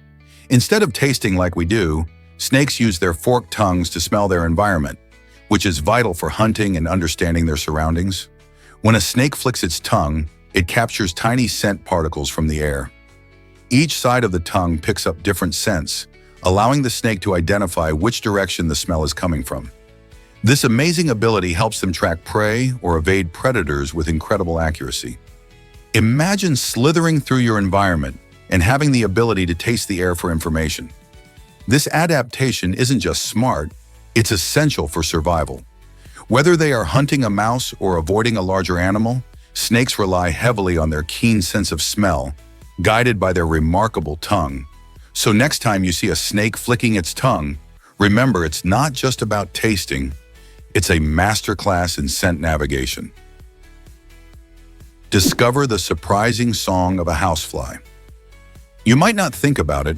Instead of tasting like we do, snakes use their forked tongues to smell their environment, which is vital for hunting and understanding their surroundings. When a snake flicks its tongue, it captures tiny scent particles from the air. Each side of the tongue picks up different scents, allowing the snake to identify which direction the smell is coming from. This amazing ability helps them track prey or evade predators with incredible accuracy. Imagine slithering through your environment and having the ability to taste the air for information. This adaptation isn't just smart, it's essential for survival. Whether they are hunting a mouse or avoiding a larger animal, snakes rely heavily on their keen sense of smell, guided by their remarkable tongue. So next time you see a snake flicking its tongue, remember it's not just about tasting, it's a masterclass in scent navigation. Discover the surprising song of a housefly. You might not think about it,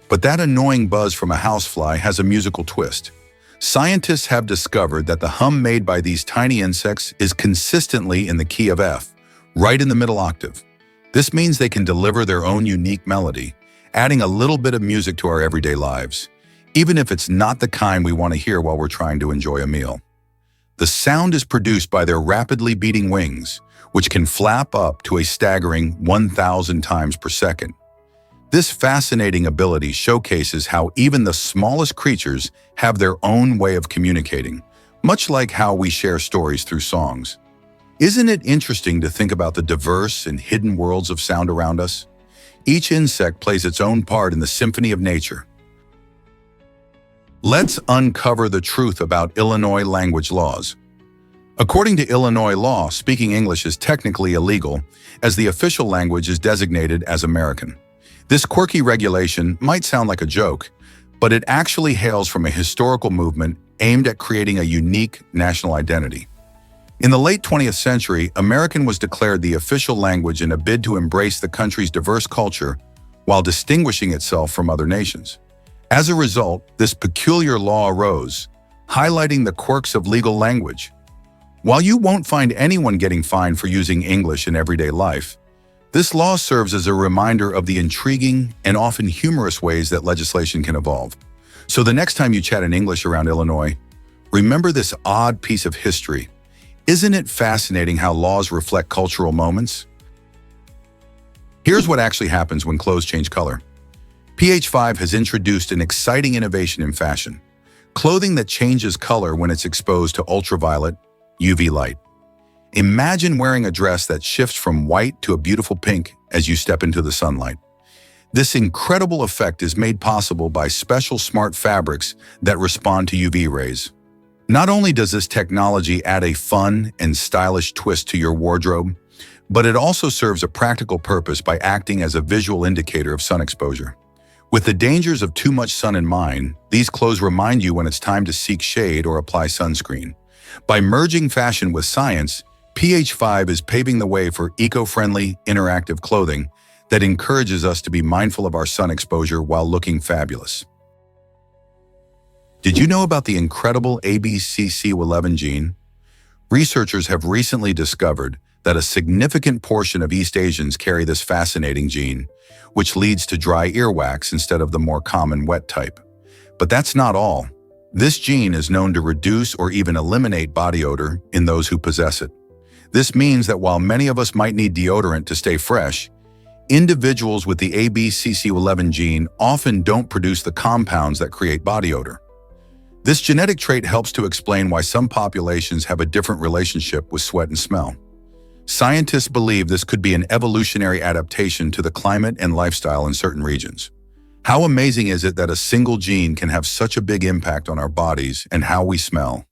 but that annoying buzz from a housefly has a musical twist. Scientists have discovered that the hum made by these tiny insects is consistently in the key of F, right in the middle octave. This means they can deliver their own unique melody, adding a little bit of music to our everyday lives, even if it's not the kind we want to hear while we're trying to enjoy a meal. The sound is produced by their rapidly beating wings, which can flap up to a staggering 1,000 times per second. This fascinating ability showcases how even the smallest creatures have their own way of communicating, much like how we share stories through songs. Isn't it interesting to think about the diverse and hidden worlds of sound around us? Each insect plays its own part in the symphony of nature. Let's uncover the truth about Illinois language laws. According to Illinois law, speaking English is technically illegal, as the official language is designated as American. This quirky regulation might sound like a joke, but it actually hails from a historical movement aimed at creating a unique national identity. In the late 20th century, American was declared the official language in a bid to embrace the country's diverse culture while distinguishing itself from other nations. As a result, this peculiar law arose, highlighting the quirks of legal language. While you won't find anyone getting fined for using English in everyday life, this law serves as a reminder of the intriguing and often humorous ways that legislation can evolve. So the next time you chat in English around Illinois, remember this odd piece of history. Isn't it fascinating how laws reflect cultural moments? Here's what actually happens when clothes change color. PH5 has introduced an exciting innovation in fashion: clothing that changes color when it's exposed to ultraviolet, UV light. Imagine wearing a dress that shifts from white to a beautiful pink as you step into the sunlight. This incredible effect is made possible by special smart fabrics that respond to UV rays. Not only does this technology add a fun and stylish twist to your wardrobe, but it also serves a practical purpose by acting as a visual indicator of sun exposure. With the dangers of too much sun in mind, these clothes remind you when it's time to seek shade or apply sunscreen. By merging fashion with science, PH5 is paving the way for eco-friendly, interactive clothing that encourages us to be mindful of our sun exposure while looking fabulous. Did you know about the incredible ABCC11 gene? Researchers have recently discovered that a significant portion of East Asians carry this fascinating gene, which leads to dry earwax instead of the more common wet type. But that's not all. This gene is known to reduce or even eliminate body odor in those who possess it. This means that while many of us might need deodorant to stay fresh, individuals with the ABCC11 gene often don't produce the compounds that create body odor. This genetic trait helps to explain why some populations have a different relationship with sweat and smell. Scientists believe this could be an evolutionary adaptation to the climate and lifestyle in certain regions. How amazing is it that a single gene can have such a big impact on our bodies and how we smell?